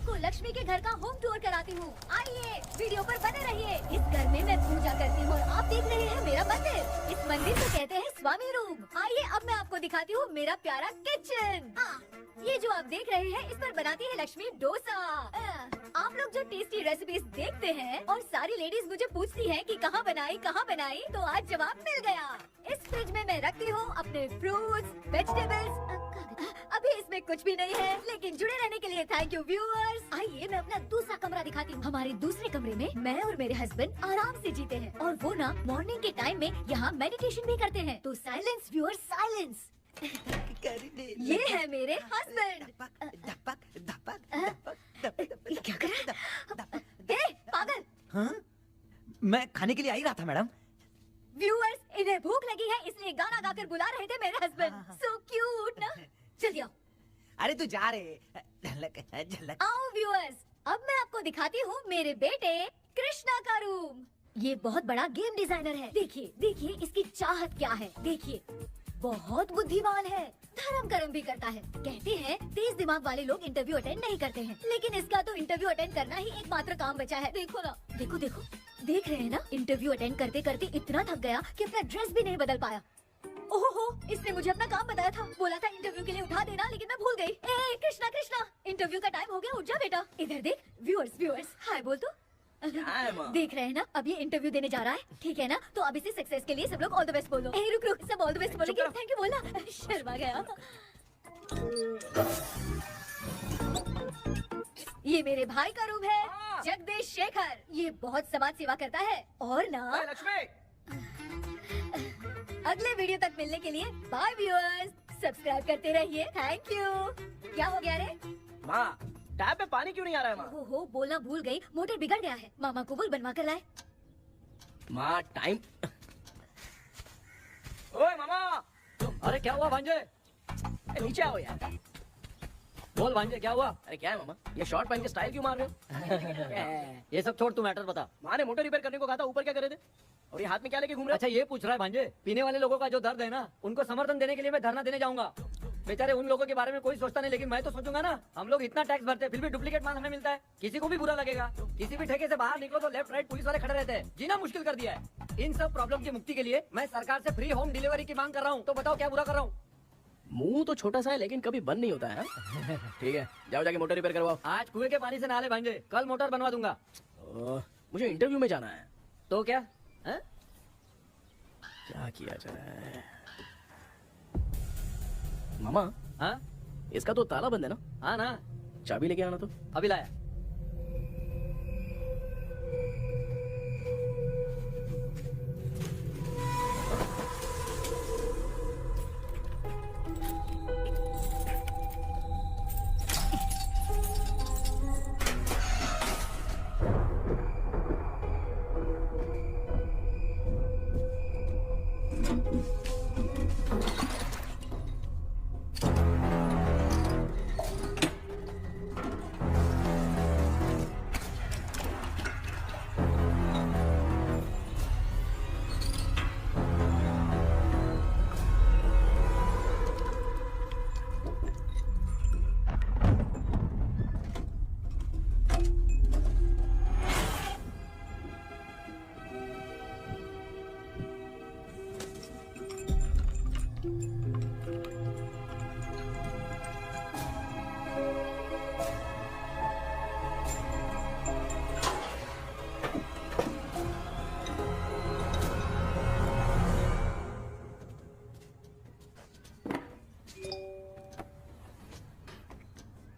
आपको लक्ष्मी के घर का होम टूर कराती हूँ। आइए वीडियो पर बने रहिए। इस घर में मैं पूजा करती हूँ और आप देख रहे हैं मेरा मंदिर। इस मंदिर को कहते हैं स्वामी रूम। आइए अब मैं आपको दिखाती हूँ मेरा प्यारा किचन। ये जो आप देख रहे हैं इस पर बनाती है लक्ष्मी डोसा। आप लोग जो टेस्टी रेसिपीज देखते हैं और सारी लेडीज मुझे पूछती हैं कि कहाँ बनाई, तो आज जवाब मिल गया। इस फ्रिज में मैं रखती हूँ अपने फ्रूट्स, वेजिटेबल्स। अभी इसमें कुछ भी नहीं है, लेकिन जुड़े रहने के लिए थैंक यू व्यूअर्स। आइए मैं अपना दूसरा कमरा दिखाती हूँ। हमारे दूसरे कमरे में मैं और मेरे हस्बैंड आराम से जीते हैं और वो ना मॉर्निंग के टाइम में यहाँ मेडिटेशन भी करते हैं। तो साइलेंस व्यूअर्स, साइलेंस। ये है मेरे हस्बैंड। क्या कर रहा है? पागल। हाँ? मैं खाने के लिए आ ही रहा था मैडम। व्यूअर्स, इन्हें भूख लगी है इसलिए गाना गाकर बुला रहे थे मेरे हस्बैंड। सो क्यूट ना। चलिए आओ। अरे तू जा रे। झलक। आओ व्यूअर्स, अब मैं आपको दिखाती हूँ मेरे बेटे कृष्णा का रूम। ये बहुत बड़ा गेम डिजाइनर है। देखिए इसकी चाहत क्या है। देखिए बहुत बुद्धिमान है, धर्म कर्म भी करता है। कहते हैं तेज दिमाग वाले लोग इंटरव्यू अटेंड नहीं करते हैं, लेकिन इसका तो इंटरव्यू अटेंड करना ही एकमात्र काम बचा है। देखो ना, देखो देख रहे हैं ना, इंटरव्यू अटेंड करते करते इतना थक गया कि अपना ड्रेस भी नहीं बदल पाया। ओहो, इसने मुझे अपना काम बताया था, बोला था इंटरव्यू के लिए उठा देना, लेकिन मैं भूल गई। ए कृष्णा, इंटरव्यू का टाइम हो गया, उठ जा बेटा। इधर देख। व्यूअर्स हाय बोल तो। देख रहे हैं ना, अब ये इंटरव्यू देने जा रहा है, ठीक है ना? तो अब इसे सक्सेस के लिए सब लोग ऑल द बेस्ट बोलो। रुक, सब ऑल द बेस्ट बोलेंगे। थैंक यू बोलना। शर्मा गया। ये मेरे भाई का रूम है, जगदीश शेखर। ये बहुत समाज सेवा करता है और ना लक्ष्मी। अगले वीडियो तक मिलने के लिए बाय व्यूअर्स। सब्सक्राइब करते रहिए। Thank you. क्या हो गया रे? माँ, टैप में पानी क्यों नहीं आ रहा है माँ? हो बोलना भूल गई, मोटर बिगड़ गया है। मामा को बोल बनवा कर लाए। माँ टाइम। ओए मामा। अरे क्या हुआ भांजे? नीचे आओ यार। बोल भांजे क्या हुआ? अरे क्या है मामा, ये शॉर्ट पहन के स्टाइल क्यों मार रहे हो? ये सब छोड़, तू मैटर बता। माँ ने मोटर रिपेयर करने को कहा था, ऊपर क्या करे थे? और ये हाथ में क्या लेके घूम रहे अच्छा ये पूछ रहा है भांजे, पीने वाले लोगों का जो दर्द है ना, उनको समर्थन देने के लिए मैं धरना देने जाऊंगा। बेचारे उन लोगों के बारे में कोई सोचता नहीं, लेकिन मैं तो सोचूंगा ना। हम लोग इतना टैक्स भरते हैं, फिर भी डुप्लीकेट माल हमें मिलता है। किसी को भी बुरा लगेगा। किसी भी ठेके से बाहर निकलो तो लेफ्ट राइट पुलिस वाले खड़े रहते हैं। जीना मुश्किल कर दिया है। इन सब प्रॉब्लम की मुक्ति के लिए मैं सरकार से फ्री होम डिलीवरी की मांग कर रहा हूँ। तो बताओ क्या बुरा कर रहा हूँ? मुंह तो छोटा सा है लेकिन कभी बंद नहीं होता है। ठीक है, जाओ जाके मोटर रिपेयर करवाओ। आज कुएं के पानी से नहा ले भांजे, कल मोटर बनवा दूंगा। मुझे इंटरव्यू में जाना है। तो क्या है? क्या किया जाए? मामा, हाँ इसका तो ताला बंद है ना? हाँ ना, चाबी लेके आना तो। अभी लाया।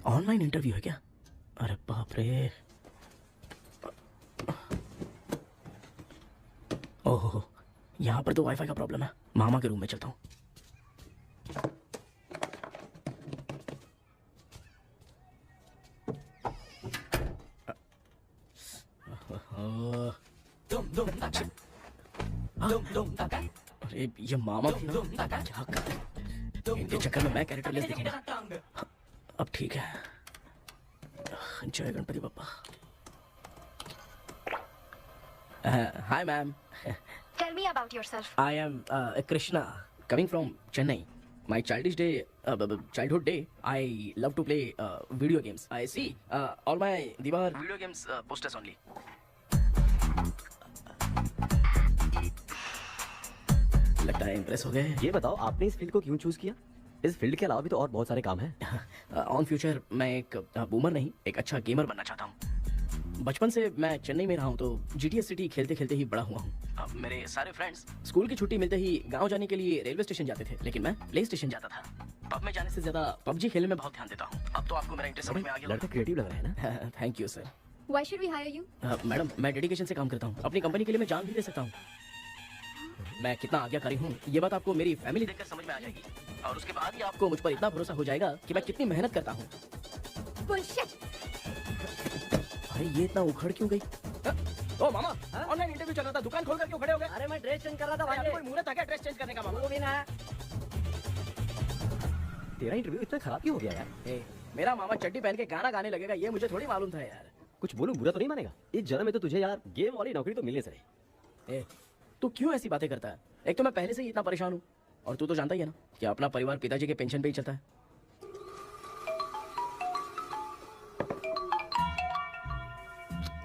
ऑनलाइन इंटरव्यू है क्या? अरे बाप रे। ओहो, यहाँ पर तो वाईफाई का प्रॉब्लम है। मामा के रूम में चलता हूँ। अरे ये मामा भी ना, क्या कर, इनके चक्कर में मैं कैरेक्टरलेस दिखूंगा। अब ठीक है। जय Ganpati Bappa. Hi ma'am. Tell me about yourself. I am Krishna, coming from Chennai. my childhood day, I love to play video games. I see all my दीवार video games posters only. लगता है इम्प्रेस हो गए। ये बताओ आपने इस फील्ड को क्यों चूज किया? इस फील्ड के अलावा भी तो और बहुत सारे काम हैं। ऑन फ्यूचर मैं एक बूमर नहीं, एक अच्छा गेमर बनना चाहता हूँ। बचपन से मैं चेन्नई में रहा हूँ तो GTA सिटी खेलते खेलते ही बड़ा हुआ हूँ। मेरे सारे फ्रेंड्स स्कूल की छुट्टी मिलते ही गांव जाने के लिए रेलवे स्टेशन जाते थे, लेकिन मैं प्ले स्टेशन जाता था। पब में जाने से ज्यादा PUBG खेलने में बहुत ध्यान देता हूँ। अब तो आपको मेरा इंटरेस्ट समझ में आ गया। लड़का क्रिएटिव लग रहा है ना। Thank you sir. Why should we hire you? Madam मैं डेडिकेशन से काम करता हूँ, अपनी कंपनी के लिए मैं जान भी दे सकता हूँ। मैं कितना आज्ञाकारी हूँ ये बात आपको मेरी फैमिली देखकर समझ में आ जाएगी, और उसके बाद ही आपको मुझ पर इतना भरोसा हो जाएगा कि मैं कितनी मेहनत करता हूँ। Bullshit! अरे ये इतना उखड़ क्यों गई? ओ मामा, ऑनलाइन इंटरव्यू चल रहा था, दुकान खोल कर क्यों खड़े हो गए? अरे मैं ड्रेस चेंज कर रहा था भाई भाई। कोई मुहूर्त आ गया ड्रेस चेंज करने का मामा? वो भी ना। तेरा इंटरव्यू इतना खराब क्यों हो गया यार? ए, मेरा मामा चड्डी पहन के गाना गाने लगेगा ये मुझे थोड़ी मालूम था यार। कुछ बोलूं बुरा तो नहीं मानेगा? इस जन्म में तो तुझे यार गेम वाली नौकरी तो मिलने से रही। ए, तू क्यों ऐसी बातें करता है? एक तो मैं पहले से ही इतना परेशान हूँ, और तू तो जानता ही है ना कि अपना परिवार पिताजी के पेंशन पे ही चलता है।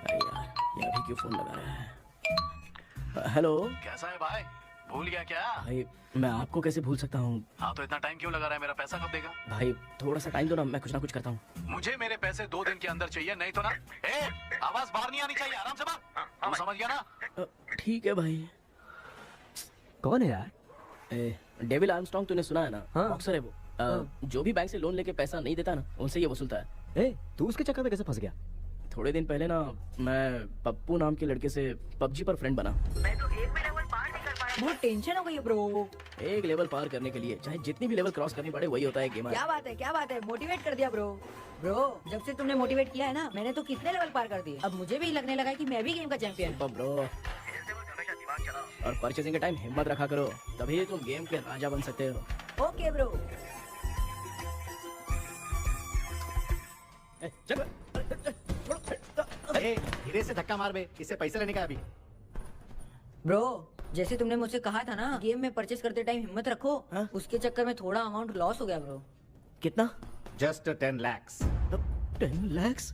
अरे यार, ये अभी क्यों फोन लगा रहा है? हेलो कैसा है भाई? भूल गया क्या? भाई, मैं आपको कैसे भूल सकता हूँ? हाँ तो इतना टाइम क्यों लगा रहा है? मेरा पैसा कब देगा? भाई थोड़ा सा टाइम दो ना, मैं कुछ ना कुछ करता हूँ। मुझे मेरे पैसे 2 दिन के अंदर चाहिए, नहीं तो ना। आवाज बाहर नहीं आनी चाहिए, आराम से बात। तू समझ गया ना? ठीक है भाई। कौन है यार? डेविल आर्मस्ट्रॉन्ग तूने सुना है ना? हाँ। बॉक्सर है वो। जो भी बैंक से लोन लेके पैसा नहीं देता ना, उनसे ये वसूलता है। तू उसके चक्कर में कैसे फंस गया? थोड़े दिन पहले ना मैं पप्पू नाम के लड़के से PUBG पर फ्रेंड बना। बहुत टेंशन हो गई है ब्रो। एक लेवल पार करने के लिए चाहे जितनी भी लेवल क्रॉस करनी पड़े, वही होता है गेमर। क्या बात है, मोटिवेट कर दिया ब्रो। ब्रो जब से तुमने मोटिवेट किया है ना, मैंने तो कितने लेवल पार कर दिए। अब मुझे भी लगने लगा है कि मैं भी गेम का चैंपियन हूँ। ब्रो, और परचेजिंग के टाइम हिम्मत रखा करो, तभी तुम गेम के राजा बन सकते हो। Okay bro. धीरे से धक्का मार बे, इससे पैसे लेने का अभी। ब्रो जैसे तुमने मुझसे कहा था ना, गेम में परचेस करते टाइम हिम्मत रखो, हाँ? उसके चक्कर में थोड़ा अमाउंट लॉस हो गया ब्रो। कितना? Just 10 lakhs। 10 lakhs?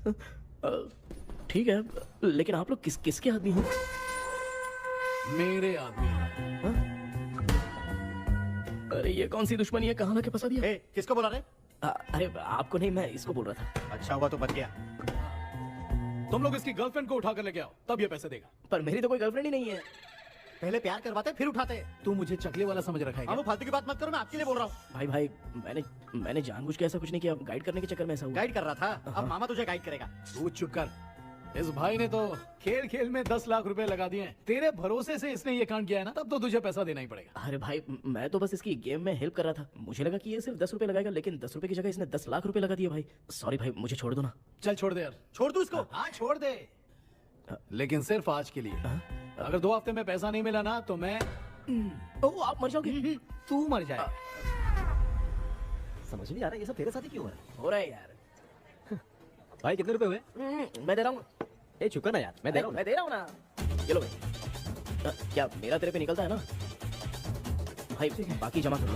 ठीक है, लेकिन आप लोग किसके आदमी हो? मेरे आदमी। अरे ये कौन सी दुश्मनी है, कहाँ लाके फंसा दिया? किसको बोला रे? अरे आपको नहीं, मैं इसको बोल रहा था। अच्छा हुआ तो बच गया। तुम लोग इसकी गर्लफ्रेंड को उठा कर लेके आओ, तब ये पैसे देगा। पर मेरी तो कोई गर्लफ्रेंड ही नहीं है। पहले प्यार करवाते फिर उठाते। तू मुझे चकले वाला समझ रखा है क्या? वो फालतू की बात मत करो, मैं आपके लिए बोल रहा हूँ। भाई मैंने जानबूझ के ऐसा कुछ नहीं किया, गाइड करने के चक्कर में ऐसा हुआ। गाइड कर रहा था, अब मामा तुझे गाइड करेगा। तू चुप कर। इस भाई ने तो खेल खेल में 10 लाख रुपए लगा दिए हैं। तेरे भरोसे से इसने ये कांड किया है ना, तब तो तुझे पैसा देना ही पड़ेगा। अरे भाई, मैं तो बस इसकी गेम में हेल्प कर रहा था। मुझे लगा कि ये सिर्फ 10 रुपए लगाएगा, लेकिन 10 रुपए की जगह इसने 10 लाख रुपए लगा दिए। भाई सॉरी भाई, मुझे छोड़ दो ना। चल छोड़ दे यार। छोड़ दू इसको। हाँ छोड़ दे, लेकिन सिर्फ आज के लिए। अगर 2 हफ्ते में पैसा नहीं मिला ना तो मैं ओ आप मर जाओगे। तू मर जाए। समझ नहीं आ रहा ये सब तेरे साथ ही क्यों हो रहा है? हो रहा है यार। भाई कितने रुपए हुए? मैं दे रहा हूँ। चुप कर ना यार, मैं दे रहा हूँ। मैं दे रहा हूँ ना। ये लो भाई। क्या मेरा तेरे पे निकलता है ना भाई? बाकी जमा कर लो।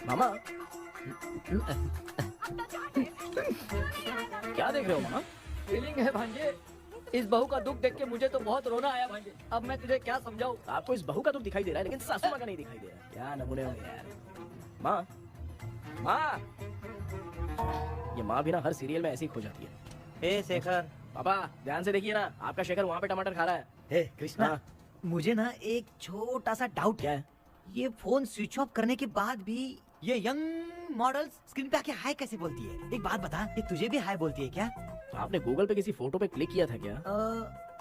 मामा क्या देख रहे हो मामा? फीलिंग है भांजे, इस बहू का दुख देख के मुझे तो बहुत रोना आया भांजे। अब मैं तुझे क्या समझाऊं? आपको इस बहू का दुख दिखाई दे रहा है, लेकिन सासू माँ का नहीं दिखाई दे रहा है। क्या नमूने हो यार। माँ ये माँ भी ना हर सीरियल में ऐसी ही खो जाती है। ए शेखर। पापा ध्यान से देखिए ना, आपका शेखर वहाँ पे टमाटर खा रहा है। ए कृष्णा, हाँ। मुझे ना एक छोटा सा डाउट क्या है? ये फोन स्विच ऑफ करने के बाद भी ये यंग मॉडल्स स्क्रीन पे आके हाय कैसे बोलती है? एक बात बता, ये तुझे भी हाय बोलती है क्या? आपने गूगल पे किसी फोटो पे क्लिक किया था क्या?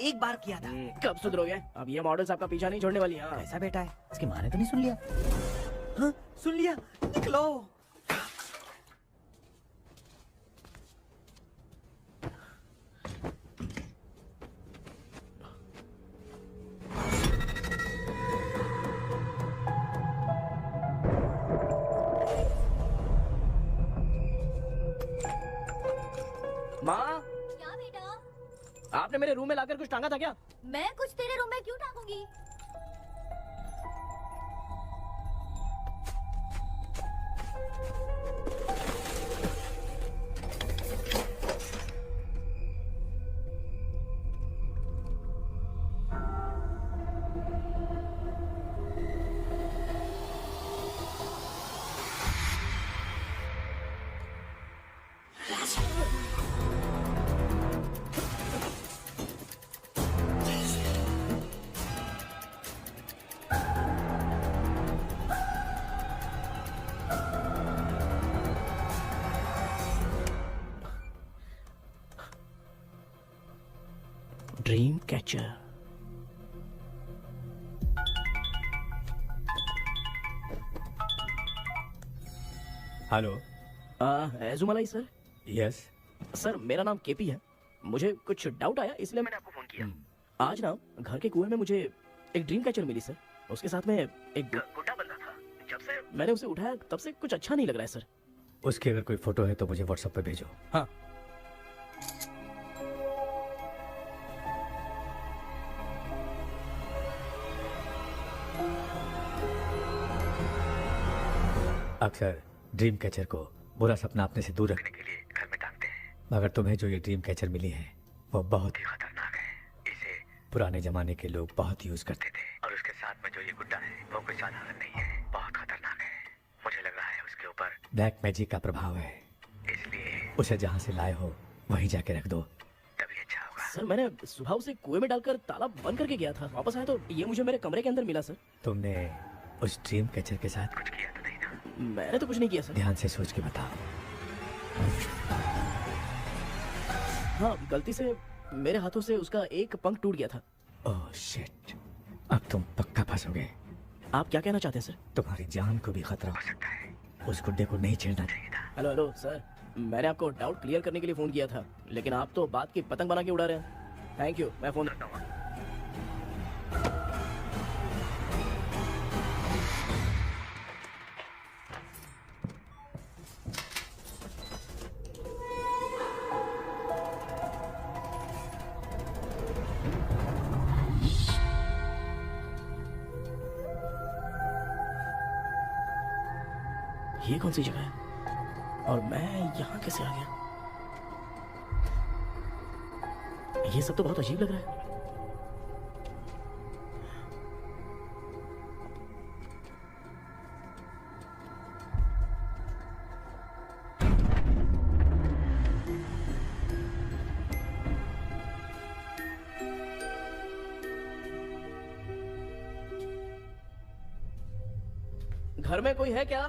एक बार किया था। कब सुधरोगे? अब ये मॉडल्स आपका पीछा नहीं छोड़ने वाली। हाँ। ऐसा बेटा है, इसकी माँ ने तो नहीं सुन लिया? हाँ, सुन लिया। निकलो। आपने मेरे रूम में लाकर कुछ टांगा था क्या? मैं कुछ तेरे रूम में क्यों टांगूंगी? Dream catcher. Hello. Ezhumalai sir. Yes. Sir मेरा नाम केपी है। मुझे कुछ डाउट आया इसलिए मैंने आपको फोन किया। आज ना घर के कुएं में मुझे एक ड्रीम कैचर मिली सर। उसके साथ में एक गुड्डा बंदा था। जब से मैंने उसे उठाया तब से कुछ अच्छा नहीं लग रहा है सर। उसकी अगर कोई फोटो है तो मुझे व्हाट्सएप पे भेजो। हाँ। अक्सर ड्रीम कैचर को बुरा सपना अपने से दूर रखने के लिए घर में टांगते हैं, मगर तुम्हें जो ये ड्रीम कैचर मिली है वो बहुत ही खतरनाक है। इसे पुराने जमाने के लोग बहुत यूज करते थे और उसके साथ में जो ये गुड्डा है वो कोई साधारण नहीं है, बहुत खतरनाक है। मुझे लग रहा है उसके ऊपर ब्लैक मैजिक का प्रभाव है, इसलिए उसे जहाँ से लाए हो वहीं जाके रख दो, तभी अच्छा होगा। सर मैंने सुबह उसे कुएं में डालकर ताला बंद करके गया था। वापस आया तो ये मुझे मेरे कमरे के अंदर मिला सर। तुमने उस ड्रीम कैचर के साथ कुछ किया तो नहीं ना? मैंने तो कुछ नहीं किया सर। ध्यान से सोच के बताओ। हाँ, गलती से मेरे हाथों से उसका एक पंख टूट गया था। ओह शिट, अब तुम पक्का फंसोगे। आप क्या कहना चाहते हैं सर? तुम्हारी जान को भी खतरा हो सकता है। उस गुड्डे को नहीं छेड़ना चाहिए था। हेलो हेलो सर, मैंने आपको डाउट क्लियर करने के लिए फोन किया था, लेकिन आप तो बात की पतंग बना के उड़ा रहे हैं। थैंक यू, मैं फोन रखता हूँ। ये कौन सी जगह है और मैं यहाँ कैसे आ गया? ये सब तो बहुत अजीब लग रहा है। घर में कोई है क्या?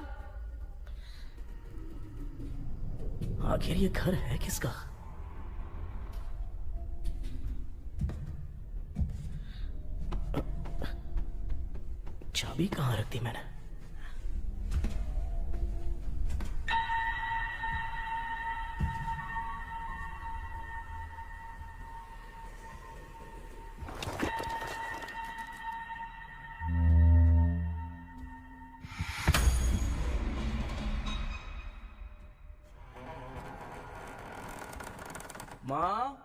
आखिर ये घर है किसका? चाबी कहाँ रख दी मैंने? माँ,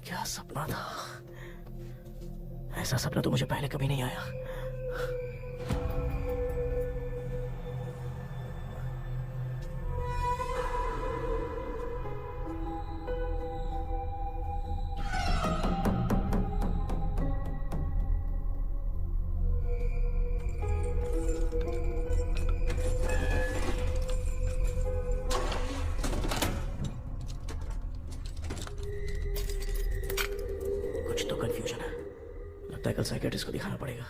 क्या सपना था? ऐसा सपना तो मुझे पहले कभी नहीं आया। कुछ तो कंफ्यूजन है। लगता है कल साइकियाट्रिस्ट को दिखाना पड़ेगा।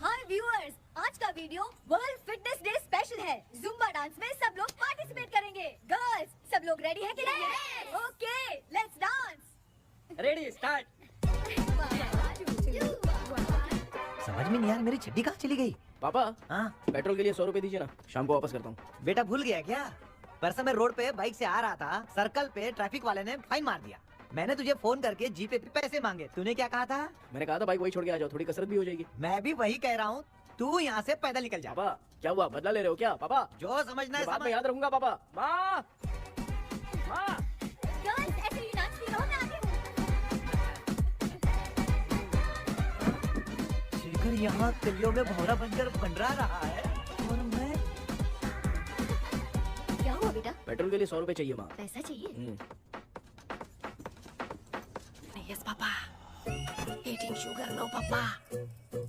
हाय व्यूअर्स, आज का video world fitness day special है। जुम्बा डांस में सब लोग पार्टिसिपेट करेंगे। गर्ल्स, सब लोग रेडी हैं कि नहीं? Okay, let's dance. Ready start. समझ में नहीं यार, मेरी चड्डी कहाँ चली गई? पापा, हाँ पेट्रोल के लिए 100 रुपए दीजिए ना, शाम को वापस करता हूँ। बेटा भूल गया क्या? परसों मैं रोड पे बाइक से आ रहा था, सर्कल पे ट्रैफिक वाले ने फाइन मार दिया। मैंने तुझे फोन करके जीपे पे पैसे मांगे, तूने क्या कहा था? मैंने कहा था बाइक वही छोड़ के आ जाओ, थोड़ी कसरत भी हो जाएगी। मैं भी वही कह रहा हूँ, तू यहाँ से पैदल निकल जा। पापा क्या हुआ, बदला ले रहे हो क्या? पापा जो समझना है बात में समझ। याद रखूंगा। पापा, माँ माँ, गर्ल्स, ऐसे ही नाचती रहो, मैं आती हूँ। शेखर यहाँ कलियों में भौरा बनकर भंडरा रहा है और मैं क्या हुआ बेटा? पेट्रोल के लिए 100 रुपए चाहिए माँ। पैसा चाहिए? Yes, Papa. Eating sugar, no, Papa.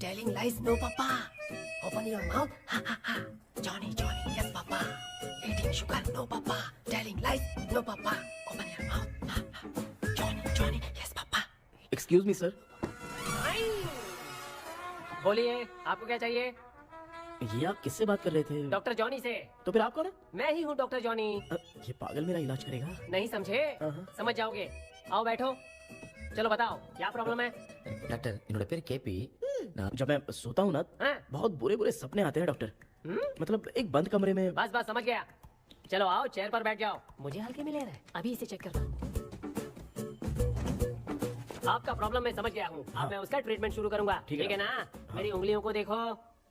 Telling lies, no, Papa. Open your mouth, ha ha ha. Johnny, Johnny, yes, Papa. Eating sugar, no, Papa. Telling lies, no, Papa. Open your mouth, ha ha. Johnny, Johnny, yes, Papa. Excuse me sir, बोलिए, आपको क्या चाहिए? ये आप किससे बात कर रहे थे? डॉक्टर जॉनी से। तो फिर आप कौन है? मैं ही हूँ डॉक्टर जॉनी। ये पागल मेरा इलाज करेगा? नहीं समझे? समझ जाओगे। आओ बैठो। चलो बताओ क्या प्रॉब्लम है? டாக்டர் என்னோட பேர் கேபி जब मैं सोता हूँ ना, हाँ? बहुत बुरे बुरे सपने आते हैं डॉक्टर। मतलब एक बंद कमरे में। बस बस समझ गया। चलो आओ चेयर पर बैठ जाओ। मुझे हल्के में ले रहा है, अभी इसे चेक करता हूँ। आपका प्रॉब्लम मैं समझ गया हूँ। अब मैं उसका ट्रीटमेंट शुरू करूंगा। ठीक है ठीक है ना? मेरी उंगलियों को देखो।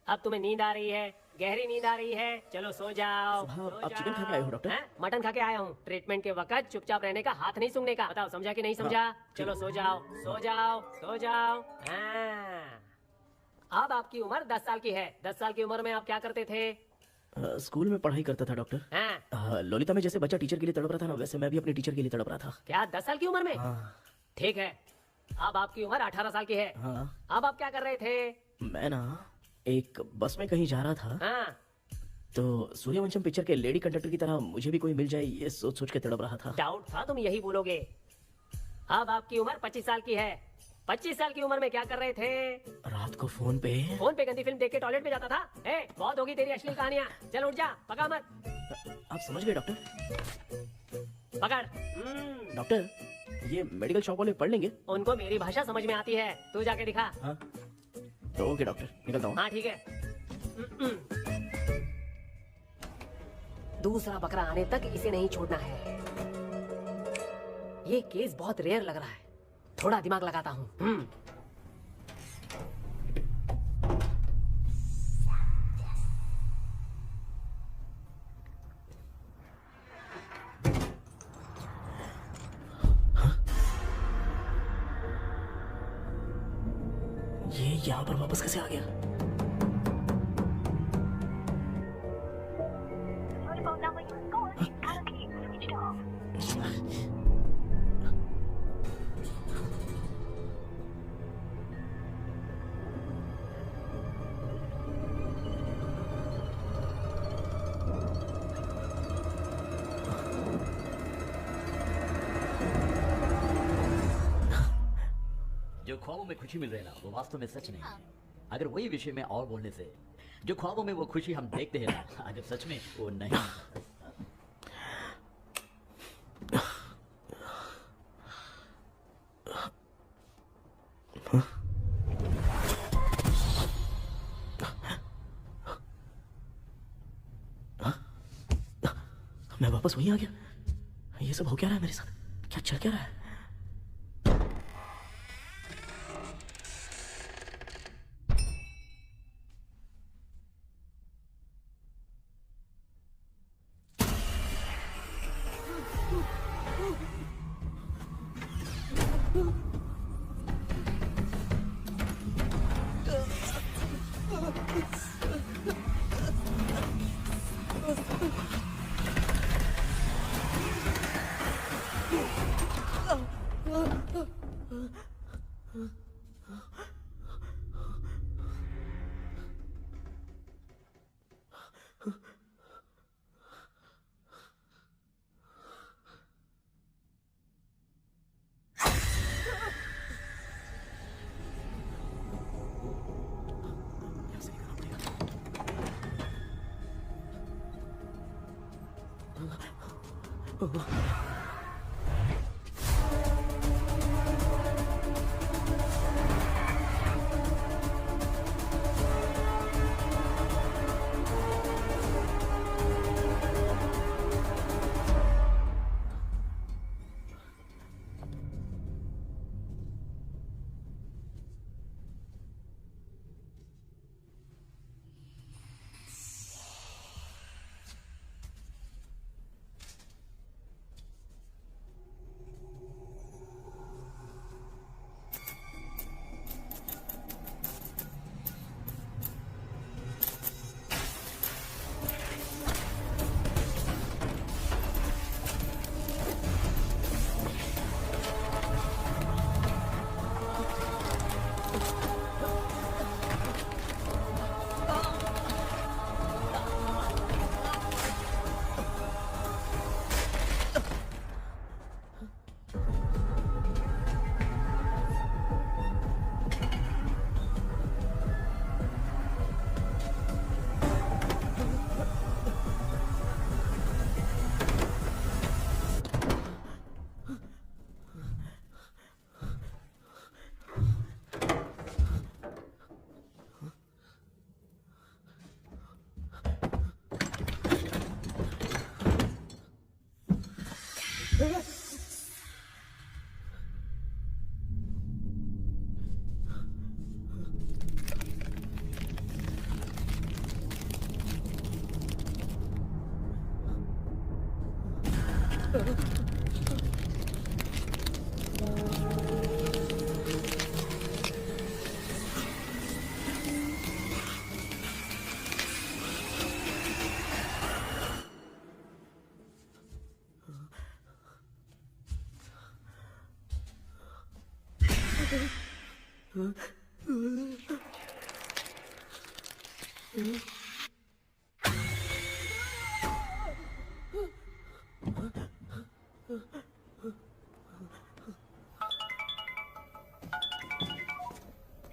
अब तुम्हें नींद आ रही है, गहरी नींद आ रही है। चलो सो जाओ। सुबह सो आप चिकन खा के आए हो डॉक्टर? हैं? मटन खा के आया हूँ। ट्रीटमेंट के वक्त चुपचाप रहने का, हाथ नहीं सूंघने का। बताओ समझा कि नहीं समझा? चलो सो जाओ, सो जाओ, सो जाओ। हाँ। अब आपकी उम्र 10 साल की है। 10 साल की उम्र में आप क्या करते थे? स्कूल में पढ़ाई करता था डॉक्टर। हाँ? ललिता में जैसे बच्चा टीचर के लिए तड़प रहा था ना, वैसे मैं भी अपने टीचर के लिए तड़प रहा था। क्या 10 साल की उम्र में? ठीक है। अब आपकी उम्र 18 साल की है। हाँ, अब आप क्या कर रहे थे? मैं ना एक बस में कहीं जा रहा था, हाँ? तो सूर्यवंशम पिक्चर के लेडी कंडक्टर की तरह मुझे भी कोई मिल जाए, ये सोच सोच के तड़प रहा था। डाउट था तुम यही बोलोगे। अब आपकी उम्र 25 साल की है। 25 साल की उम्र में क्या कर रहे थे? रात को फोन पे। फोन पे गंदी फिल्म देख के टॉयलेट में जाता था। बहुत होगी तेरी अश्लील कहानियां। चल उठ जा, पका मत। आप समझ गए डॉक्टर? पकड़। डॉक्टर, ये मेडिकल शॉप वाले पढ़ लेंगे? उनको मेरी भाषा समझ में आती है। तू जाके दिखा। हाँ तो ओके डॉक्टर, निकलता हूँ। हाँ ठीक है। दूसरा बकरा आने तक इसे नहीं छोड़ना है। ये केस बहुत रेयर लग रहा है, थोड़ा दिमाग लगाता हूँ। ये यहाँ पर वापस कैसे आ गया? जो ख्वाबों में खुशी मिल रही है ना, वो वास्तव में सच नहीं है। अगर वही विषय में और बोलने से, जो ख्वाबों में वो खुशी हम देखते हैं ना, अगर सच में वो नहीं। मैं वापस वहीं आ गया। ये सब हो क्या रहा है मेरे साथ? क्या चल क्या रहा है?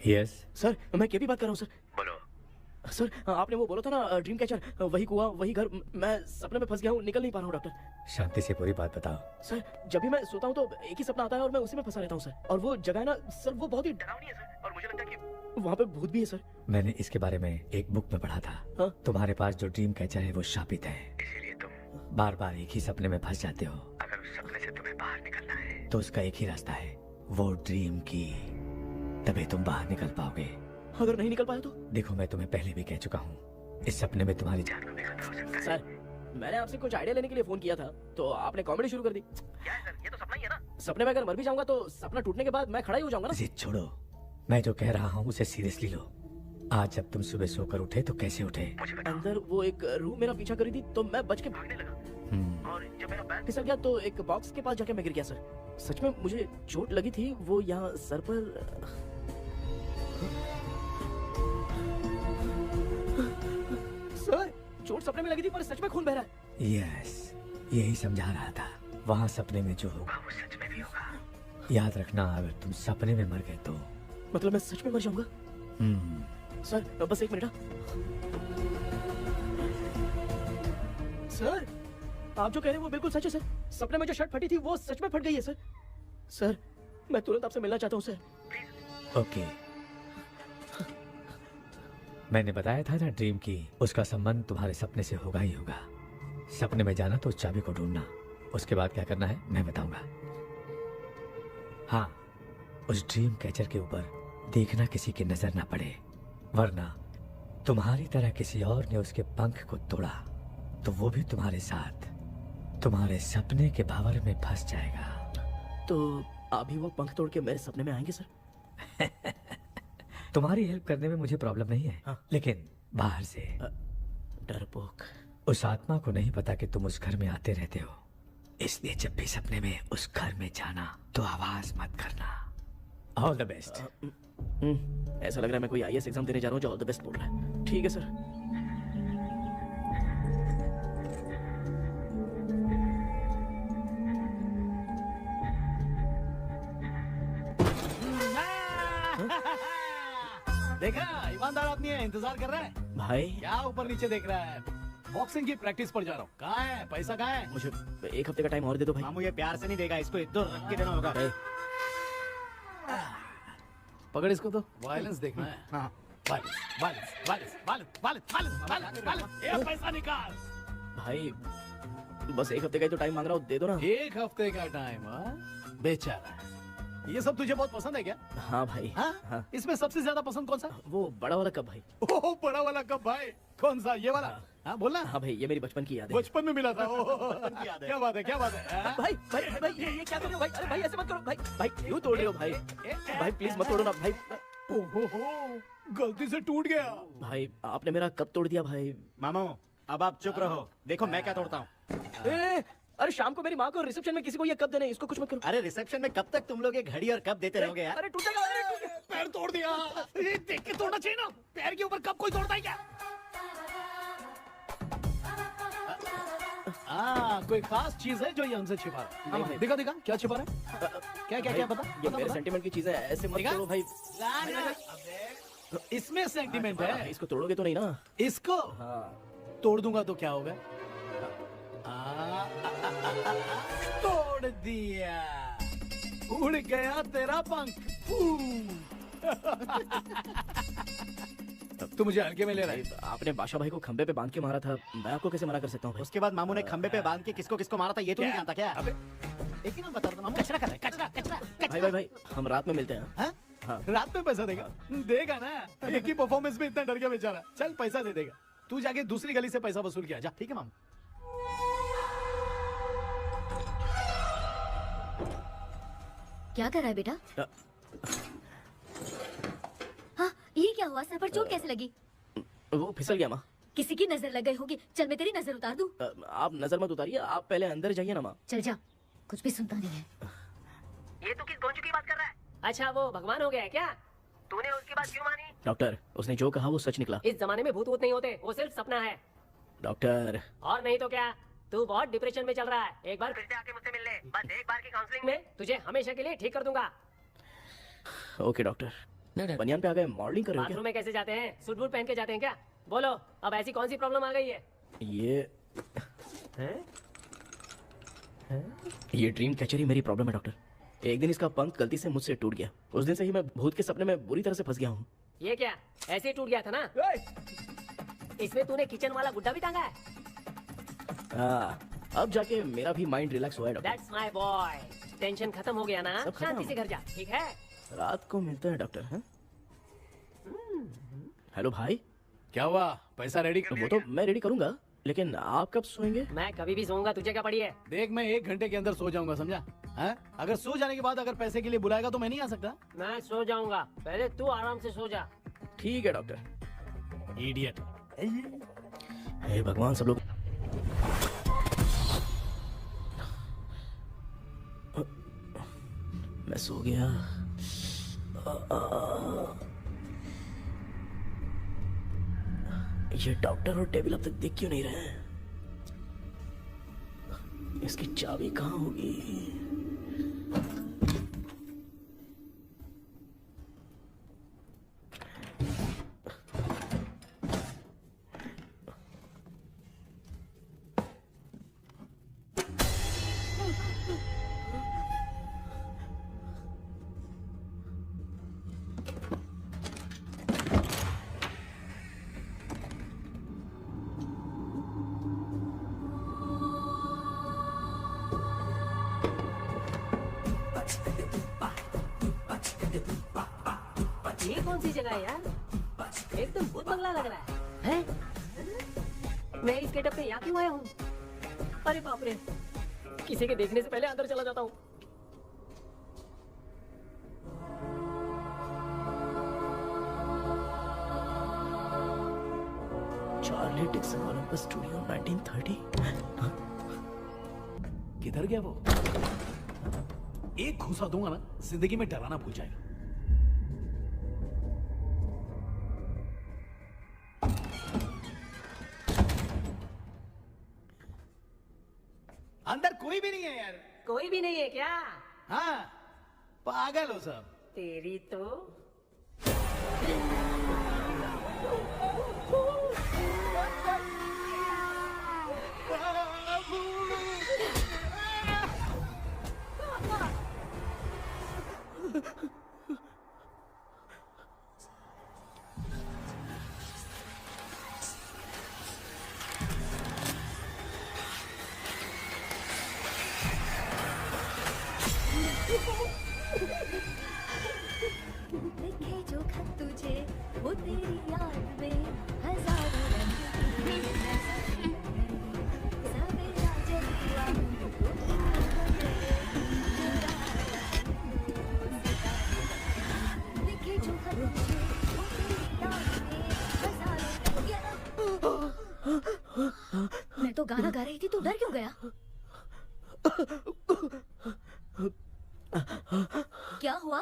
यस सर मैं केपी बात कर रहा हूँ सर। बोलो सर, आपने वो बोला था ना ड्रीम कैचर, वही कुआं वही घर, मैं सपने में फंस गया हूँ, निकल नहीं पा रहा हूँ डॉक्टर। शांति से पूरी बात बताओ। सर जब भी मैं सोता हूँ तो एक ही सपना आता है और मैं उसी में फंसा रहता हूँ सर। और वो जगह है ना सर, वो बहुत ही डरावनी है सर, और मुझे लगता है कि वहाँ पे भूत भी है सर। मैंने इसके बारे में एक बुक में पढ़ा था। हाँ? तुम्हारे पास जो ड्रीम कैचर है वो शापित है, इसीलिए तुम बार बार एक ही सपने में फंस जाते हो। अगर उस सपने से तुम्हें बाहर निकलना है तो उसका एक ही रास्ता है, वो ड्रीम की, तभी तुम बाहर निकल पाओगे। अगर नहीं निकल पाया तो? देखो मैं तुम्हें पहले भी कह चुका हूँ, इस सपने में तुम्हारी जान को भी खतरा हो सकता है। सर मैंने आपसे कुछ आइडिया लेने के लिए फोन किया था तो आपने कॉमेडी शुरू कर दी। क्या है सर, ये तो सपना ही है ना। सपने में अगर मर भी जाऊंगा तो सपना टूटने के बाद मैं खड़ा ही हो जाऊंगा ना। जिद छोड़ो, मैं जो कह रहा हूँ उसे सीरियसली लो। आज जब तुम सुबह सोकर उठे तो कैसे उठे? अंदर वो एक रूह मेरा पीछा करी थी तो मैं बच के भागने लगा, और जब मेरा पैर फिसल गया तो एक बॉक्स के पास जाके मैं गिर गया सर। सच में मुझे चोट लगी थी, वो यहाँ सर पर। सर चोट सपने में लगी थी पर सच में खून बह रहा है। यस, यही समझा रहा था, वहाँ सपने में जो होगा वो सच में भी होगा। याद रखना, अगर तुम सपने में मर गए तो मतलब मैं सच में मर जाऊंगा। सर बस एक मिनट। सर आप जो कह रहे हैं वो बिल्कुल सच है सर। सपने में जो शर्ट फटी थी वो सच में फट गई है सर। सर मैं तुरंत आपसे मिलना चाहता हूँ सर। ओके, मैंने बताया था ना ड्रीम की, उसका संबंध तुम्हारे सपने से होगा ही होगा। सपने में जाना तो उस चाबी को ढूंढना, उसके बाद क्या करना है मैं बताऊंगा। हाँ, उस ड्रीम कैचर के ऊपर देखना किसी की नजर ना पड़े, वरना तुम्हारी तरह किसी और ने उसके पंख को तोड़ा तो वो भी तुम्हारे साथ तुम्हारे सपने के भावर में फंस जाएगा। तो अभी वो पंख तोड़ के मेरे सपने में आएंगे सर? तुम्हारी हेल्प करने में मुझे प्रॉब्लम नहीं है, हाँ। लेकिन बाहर से डरपोक। उस आत्मा को नहीं पता कि तुम उस घर में आते रहते हो, इसलिए जब भी सपने में उस घर में जाना तो आवाज मत करना। All the best. ऐसा लग रहा है मैं कोई आईएएस एग्जाम देने जा रहा हूँ जो ऑल द बेस्ट बोल रहा है। ठीक है सर। देखा, ईमानदार आदमी है, इंतजार कर रहा है। भाई क्या ऊपर नीचे देख रहा है? बॉक्सिंग की प्रैक्टिस पर जा रहा हूँ। कहाँ है पैसा? कहाँ है? मुझे 1 हफ्ते का टाइम और दे दो भाई। मामू ये प्यार से नहीं देगा, इसको इधर रख के देना होगा। भाई, पकड़ इसको तो। वायलेंस देखना है। हाँ। Violence, violence, violence, violence, violence, violence, violence, violence. ये पैसा निकाल। भाई बस 1 हफ्ते का ही तो टाइम मांग रहा हूँ, दे दो ना। 1 हफ्ते का टाइम? बेचारा। ये सब तुझे बहुत पसंद है क्या? हाँ भाई। हाँ? हाँ। इसमें सबसे ज्यादा पसंद कौन सा? वो बड़ा वाला कब भाई? ओह, बड़ा वाला कप भाई। कौन सा? ये वाला? हाँ, बोलना। हाँ भाई, ये मेरी बचपन की याद है। बचपन में मिला था। ओह, क्या बात है, क्या बात है। हाँ? भाई भाई भाई ये क्या कर रहे हो भाई? अरे भाई ऐसे मत करो भाई। भाई क्यों तोड़ रहे हो भाई? भाई प्लीज मत तोड़ो ना भाई। ओहो, गलती से टूट गया। भाई आपने मेरा कब तोड़ दिया भाई? मामू अब आप चुप रहो, देखो मैं क्या तोड़ता हूँ। अरे शाम को मेरी माँ को रिसेप्शन में किसी को ये कब देने, इसको कुछ मत करो। अरे रिसेप्शन में कब तक तुम लोग ये घड़ी और कप देते रहोगे यार? अरे टूटेगा। अरे टूट गया। पैर तोड़ दिया। ये देख के तोड़ना चाहिए ना। पैर के ऊपर कब कोई तोड़ता है क्या? कोई खास चीज है जो ये हमसे छिपा रहा है? नहीं। दिखा दिखा, क्या छिपा रहा है? क्या क्या क्या? बता ये बता, मेरे बता। सेंटीमेंट की चीजें ऐसे मत दिखा? करो भाई। इसमें सेंटीमेंट है। इसको तोड़ोगे तो नहीं ना? इसको हाँ। तोड़ दूंगा तो क्या होगा? तोड़ दिया, उड़ गया तेरा पंख। तू मुझे हल्के में ले रहा है। आपने बादशाह भाई को खंबे पे बांध के मारा था, मैं आपको कैसे मना कर सकता हूँ भाई? उसके बाद मामू ने खंबे पे बांध के किसको किसको मारा था ये तो नहीं जानता क्या? अबे, एक ही नाम बता रहा था मामू। कचरा कर रहा है, कचरा कचरा भाई भाई भाई हम रात में मिलते हैं। हाँ? हाँ। रात में पैसा देगा? देगा ना, एक ही परफॉर्मेंस में इतना डर गया बेचारा। चल पैसा दे देगा, तू जाके दूसरी गली से पैसा वसूल किया जा। ठीक है मामू। क्या कर रहा है बेटा? हाँ, ये क्या हुआ? सर पर चोट कैसे लगी? वो फिसल गया माँ। किसी की नजर लग गई होगी। चल मैं तेरी नजर उतार दूं। आप नजर मत उतारिए, आप पहले अंदर जाइए ना माँ। चल जा, कुछ भी सुनता नहीं है। ये तू किस गोंजू की बात कर रहा है? अच्छा वो भगवान हो गया है क्या? तूने उसकी बात क्यों मानी? डॉक्टर उसने जो कहा वो सच निकला। इस जमाने में भूत वूत नहीं होते, वो सिर्फ सपना है। डॉक्टर और नहीं तो क्या, तू बहुत डिप्रेशन में चल रहा है। एक बार फिर से आके मुझसे मिल ले, बस एक बार की काउंसलिंग में तुझे हमेशा के लिए ठीक कर दूंगा। Okay doctor. बनियान पे आ गए, मॉडलिंग कर रहे हो बाथरूम में कैसे जाते हैं? सूट बूट पहन के जाते हैं क्या? बोलो अब ऐसी कौन सी प्रॉब्लम आ गई है? क्या? ये ड्रीम कैचर ही मेरी प्रॉब्लम है डॉक्टर। एक दिन इसका पंख गलती से मुझसे टूट गया, उस दिन से ही मैं भूत के सपने में बुरी तरह से फंस गया हूँ। ये क्या ऐसे ही टूट गया था ना? इसमें तूने किचन वाला गुड्डा भी टांगा है? अब जाके मेरा भी माइंड रिलैक्स हुआ है doctor. That's my boy. Tension खत्म हो गया ना? सब खत्म। शांति से घर जा, ठीक है? रात को मिलते हैं डॉक्टर। हैं? हेलो भाई। क्या हुआ? पैसा रेडी कर वो तो मैं रेडी करूंगा, लेकिन आप कब सोएंगे? मैं कभी भी सोऊंगा, तुझे क्या पड़ी है? देख, मैं 1 घंटे के अंदर सो जाऊंगा, समझा? हाँ? अगर सो जाने के बाद अगर पैसे के लिए बुलाएगा तो मैं नहीं आ सकता। मैं सो जाऊंगा, पहले तू आराम से सो जा। ठीक है डॉक्टर। इडियट। हे भगवान, सब लोग मैं सो गया। ये डॉक्टर और टेबल अब तक दिख क्यों नहीं रहे हैं? इसकी चाबी कहाँ होगी? सी जगह है यार, एकदम भूत बंगला लग रहा है हैं? मैं इस गेटअप पे यहाँ क्यों आया हूँ? अरे बाप रे, किसी के देखने से पहले अंदर चला जाता हूँ। Charlie Dixon Olympus studio 1930। किधर गया वो? एक घुसा दूंगा ना, जिंदगी में डराना भूल जाएगा। अंदर कोई भी नहीं है यार। कोई भी नहीं है क्या? हाँ, पागल हो सब। तेरी तो लिखे जो खत तुझे वो तेरी याद में हजारों रंग की सवेरा जब हुआ तो लिखे जो खत तुझे वो तेरी याद में हजारों रंग। मैं तो गाना गा रही थी, तू डर क्यों गया? क्या हुआ?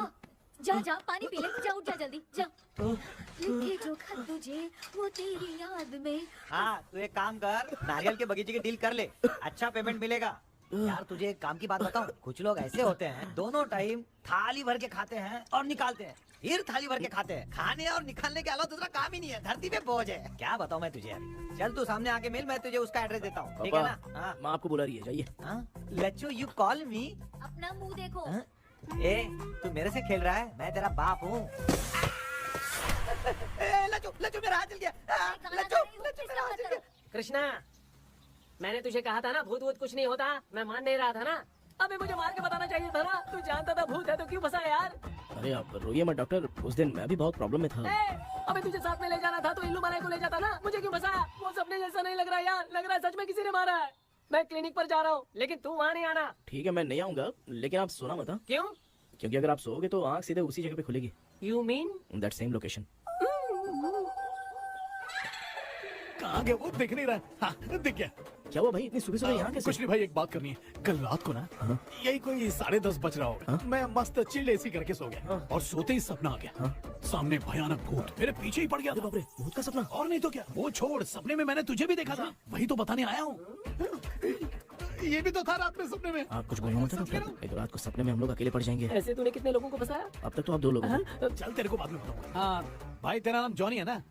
जा जा पानी पी ले, जा उठ जा जल्दी जा। लिखे जो खत तुझे वो तेरी याद में। हाँ, तू एक काम कर, नारियल के बगीचे की डील कर ले, अच्छा पेमेंट मिलेगा। यार तुझे एक काम की बात बताऊं, कुछ लोग ऐसे होते हैं दोनों टाइम थाली भर के खाते हैं और निकालते हैं, फिर थाली भर के खाते हैं। खाने और निकालने के अलावा दूसरा काम ही नहीं है, धरती पे बोझ है। क्या बताऊं मैं तुझे अभी। चल तू सामने आके मिल, मैं तुझे उसका एड्रेस देता हूँ, ठीक है ना? हाँ माँ आपको बुला रही है, जाइए। हाँ, लच्चू यू कॉल मी। अपना मुंह देखो। हाँ? ए, तू मेरे से खेल रहा है? मैं तेरा बाप हूँ। लच्चू लच्चू मेरा हाथ जल गया। लच्चू लच्चू मेरा हाथ जल गया। कृष्णा, मैंने तुझे कहा था ना भूत वूत कुछ नहीं होता, मैं मान नहीं रहा था ना। अबे मुझे मार के बताना चाहिए था ना, तू जानता था भूत है तो क्यों फंसा यार? अरे आप रोइए मत डॉक्टर, उस दिन मैं भी बहुत प्रॉब्लम में था। अबे तुझे साथ में ले जाना था तो इल्लू मलाई को ले जाता ना, मुझे क्यों फंसाया? वो सपने जैसा नहीं लग रहा यार, लग रहा है सच में किसी ने मारा है। मैं क्लिनिक पर जा रहा हूँ, लेकिन तू वहाँ नहीं आना। ठीक है मैं नहीं आऊंगा, लेकिन आप सोना मत। हाँ? क्यों? क्योंकि अगर आप सोओगे तो आंख सीधे उसी जगह पे खुलेगी। You mean that same location. कहाँ गया वो? दिख नहीं रहा। हाँ, दिख गया। क्या हुआ भाई, इतनी सुबह सुबह यहाँ कैसे? कुछ नहीं भाई, एक बात करनी है। कल रात को ना यही कोई 10:30 बज रहा होगा, मैं मस्त चिल्ड एसी करके सो गया और सोते ही सपना आ गया। सामने भयानक भूत मेरे पीछे ही पड़ गया। बाप रे, भूत का सपना? और नहीं तो क्या। वो छोड़, सपने में मैंने तुझे भी देखा था, वही तो बताने आया हूँ। ये भी तो था रात में सपने में। आप कुछ बोलना मत डॉक्टर, एक रात को सपने में हम लोग अकेले पड़ जाएंगे। ऐसे तूने कितने लोगों को फंसाया? अब तक तो आप 2 लोग हैं। चल तेरे को बाद में बताऊंगा। हाँ भाई, तेरा नाम जॉनी है ना?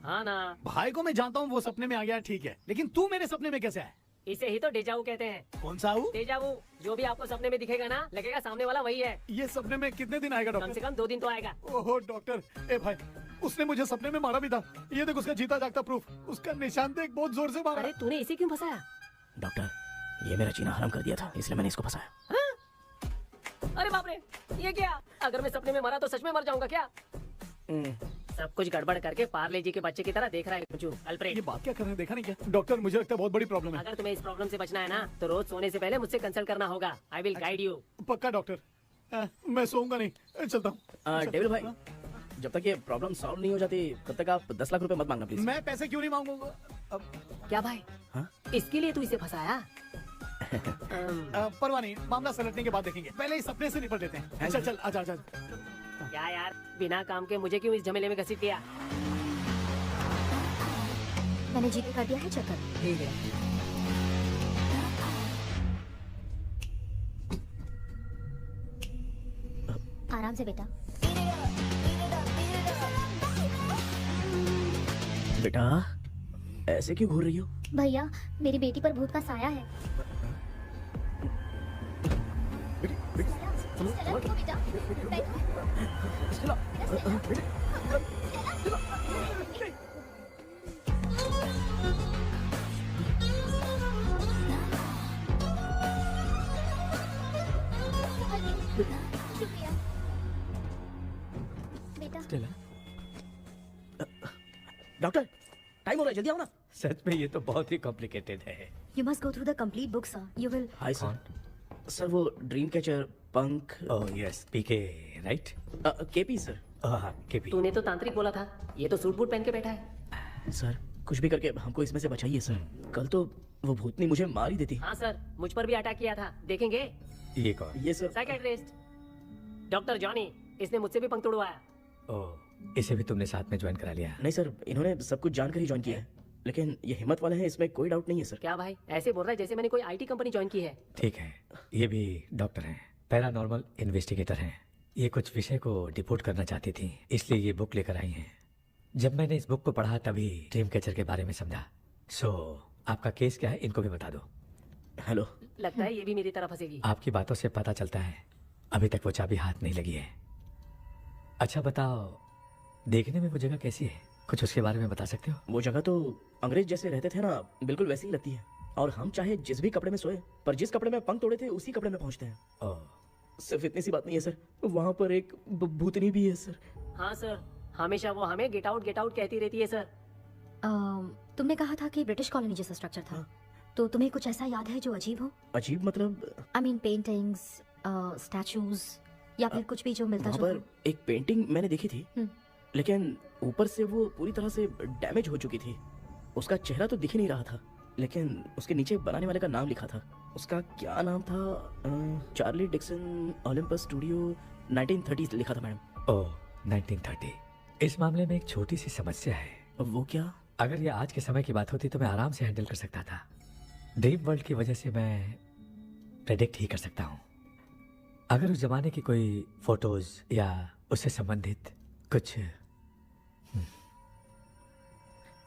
हाँ ना। भाई को मैं जानता हूँ, वो सपने में आ गया, ठीक है, लेकिन तू मेरे सपने में कैसे आया? इसे ही तो डेजावू कहते हैं। कौन सा हूँ? डेजावू, जो भी आपको सपने में दिखेगा ना, लगेगा सामने वाला वही है। ये सपने में कितने दिन आएगा कम डॉक्टर? से कम 2 दिन तो आएगा। ओहो डॉक्टर, ए भाई, उसने मुझे सपने में मारा भी था। ये देख उसका जीता जागता प्रूफ, उसका निशान देख, बहुत जोर से मारा। अरे तूने इसे क्यों फंसाया? डॉक्टर, ये मेरा जीना हराम कर दिया था, इसलिए मैंने इसको फंसाया। हाँ? अरे बाप रे, ये क्या? अगर मैं सपने में मरा तो सच में मर जाऊंगा क्या? सब कुछ गड़बड़ करके पार्ले जी के बच्चे की तरह देख रहा है मुझे अल्फ्रेड। ये बात क्या कर रहे हैं, देखा नहीं क्या? डॉक्टर मुझे लगता है बहुत बड़ी प्रॉब्लम है। अगर तुम्हें इस प्रॉब्लम से बचना है ना, तो रोज सोने से पहले मुझसे कंसल्ट करना होगा। I will guide you. पक्का डॉक्टर, मैं सोऊंगा नहीं, चलता हूँ। डेविल भाई, जब तक ये प्रॉब्लम सॉल्व नहीं हो जाती तब तक आप 10 लाख रुपए मत मांगना प्लीज। मैं पैसे क्यों नहीं मांगूंगा? क्या भाई? हाँ? इसके लिए तू इसे फंसाया? परवाह नहीं, मामला सलटने के बाद देखेंगे, पहले इस सपने से निपट लेते हैं। चल चल, आजा आजा। क्या यार, बिना काम के मुझे क्यों इस झमेले में घसीट दिया? मैंने जीपे कर दिया है, चेक कर। ठीक है। आराम से बेटा। बेटा ऐसे क्यों घूर रही हो? भैया, मेरी बेटी पर भूत का साया है। बेटा, शुक्रिया। बेटा, डॉक्टर टाइम हो रहा है, जल्दी आओ ना। सच में ये तो बहुत ही कॉम्प्लिकेटेड है। You must go through the complete book, sir. You will. Hi sir. Sir वो ड्रीम कैचर पंख ओह यस, पीके राइट? KP sir. हाँ केपी। तूने तो तांत्रिक बोला था, ये तो सूट बूट पहन के बैठा है। सर कुछ भी करके हमको इसमें से बचाइए सर। कल तो वो भूतनी मुझे मार ही देती। हाँ सर, मुझ पर भी अटैक किया था, देखेंगे? ये कौन? ये सर साइकेट्रिस्ट डॉक्टर जॉनी, इसने मुझसे भी पंख तोड़वाया। ओह, इसे भी तुमने साथ में ज्वाइन करा लिया? नहीं सर, इन्होंने सब कुछ जानकर ही ज्वाइन किया है, लेकिन ये हिम्मत वाले हैं, इसमें कोई डाउट नहीं है सर। क्या भाई ऐसे बोल रहा है जैसे मैंने कोई आईटी कंपनी ज्वाइन की है। ठीक है, ये भी डॉक्टर हैं, पैरानॉर्मल इन्वेस्टिगेटर हैं। ये कुछ विषय को डिपोर्ट करना चाहती थी, इसलिए ये बुक लेकर आई हैं। जब मैंने इस बुक को पढ़ा तभी ड्रीम कैचर के बारे में समझा। सो आपका केस क्या है, इनको भी बता दो। हेलो। लगता है ये भी मेरी तरह फंसेगी। आपकी बातों से पता चलता है अभी तक वो चाबी हाथ नहीं लगी है। अच्छा बताओ, देखने में वो जगह कैसी है, कुछ उसके बारे में बता सकते हो? वो जगह तो अंग्रेज जैसे रहते थे ना, बिल्कुल वैसी ही लगती है। और हम चाहे जिस भी कपड़े में सोए, पर जिस कपड़े में पंख तोड़े थे उसी कपड़े में पहुंचते हैं। ओह, सिर्फ इतनी सी बात नहीं है सर, वहाँ पर एक भूतनी भी है सर। हाँ सर, हमेशा वो हमें गेट आउट कहती रहती है सर। तुमने कहा था कि ब्रिटिश कॉलोनी जैसा स्ट्रक्चर था, तो तुम्हें कुछ ऐसा याद है जो अजीब हो? अजीब मतलब? आई मीन पेंटिंग्स, स्टैचूज या फिर कुछ भी जो मिलता वहाँ जुलता? पर एक पेंटिंग मैंने देखी थी, लेकिन ऊपर से वो पूरी तरह से डैमेज हो चुकी थी। उसका चेहरा तो दिख ही नहीं रहा था, लेकिन उसके नीचे बनाने वाले का नाम लिखा था। उसका क्या नाम था? चार्ली डिक्सन ओलंपस स्टूडियो 1930 लिखा था मैडम। ओह 1930। इस मामले में एक छोटी सी समस्या है। वो क्या? अगर ये आज के समय की बात होती तो मैं आराम से हैंडल कर सकता था। ड्रीम वर्ल्ड की वजह से मैं प्रेडिक्ट ही कर सकता हूँ। अगर उस जमाने की कोई फोटोज या उससे संबंधित कुछ।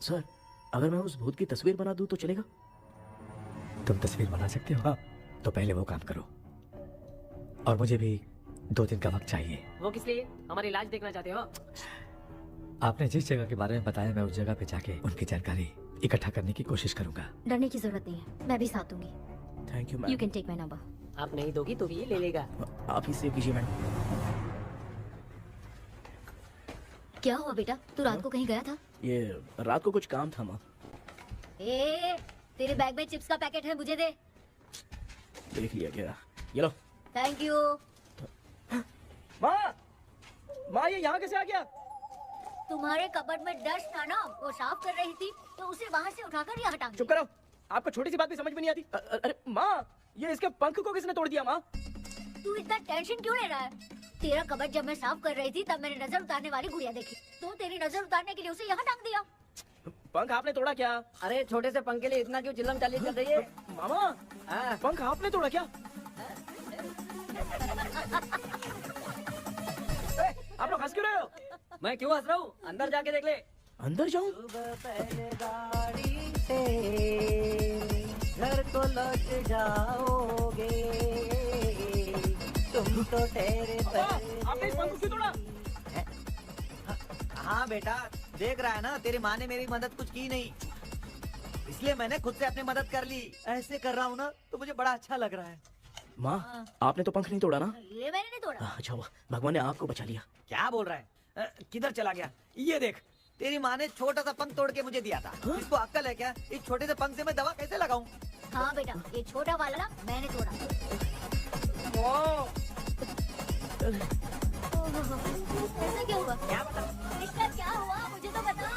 सर अगर मैं उस भूत की तस्वीर बना दूं तो चलेगा? तुम तस्वीर बना सकते हो? हाँ। तो पहले वो काम करो, और मुझे भी 2 दिन का वक्त चाहिए। वो किस लिए? हमारा इलाज देखना चाहते हो? आपने जिस जगह के बारे में बताया, मैं उस जगह पे जाके उनकी जानकारी इकट्ठा करने की कोशिश करूंगा। डरने की जरूरत नहीं है, मैं भी साथ दूंगी। Thank you you ma'am. Can take my number. आप नहीं दोगी तो भी ये ले लेगा। आप ही सेव कीजिए मैडम। क्या हुआ बेटा, तू रात को कहीं गया था? ये रात को कुछ काम था माँ। तेरे बैग में चिप्स का पैकेट है, मुझे दे। देख लिया क्या? ये लो। Thank you. माँ ये यहाँ कैसे आ गया? तुम्हारे कबर्ड में डस्ट था ना, वो साफ कर रही थी तो उसे वहाँ से उठाकर यहाँ टांग चुप करो, आपको छोटी सी बात भी समझ में नहीं आती। अरे माँ, ये इसके पंख को किसने तोड़ दिया? माँ तू इतना टेंशन क्यों ले रहा है? तेरा कबर्ड जब मैं साफ कर रही थी तब मैंने नजर उतारने वाली गुड़िया देखी, तो तेरी नजर उतारने के लिए उसे यहाँ टांग दिया। पंख आपने तोड़ा क्या? अरे छोटे से पंख के लिए इतना क्यों चिल्लम चाली कर रही है? मामा पंख आपने तोड़ा क्या? आप लोग हंस क्यों रहे हो? मैं क्यों हंस रहा हूँ? अंदर जाके देख ले। अंदर जाऊं? घर को लौट जाओगे तुम तो ठहरे। आपने इस पंख को क्यों तोड़ा? हाँ बेटा, देख रहा है ना, तेरी माँ ने मेरी मदद कुछ की नहीं, इसलिए मैंने खुद से अपनी मदद कर ली। ऐसे कर रहा हूँ ना तो मुझे बड़ा अच्छा लग रहा है। माँ आपने तो पंख नहीं तोड़ा ना? ये मैंने नहीं तोड़ा। अच्छा हुआ, भगवान ने आपको बचा लिया। क्या बोल रहा है? किधर चला गया? ये देख, तेरी माँ ने छोटा सा पंख तोड़ के मुझे दिया था। इसको अक्ल है क्या? इस छोटे से पंख से मैं दवा कैसे लगाऊं? हाँ बेटा, ये छोटा वाला ना मैंने तोड़ा। ऐसा क्या हुआ? क्या बता? इसका क्या हुआ, मुझे तो बता।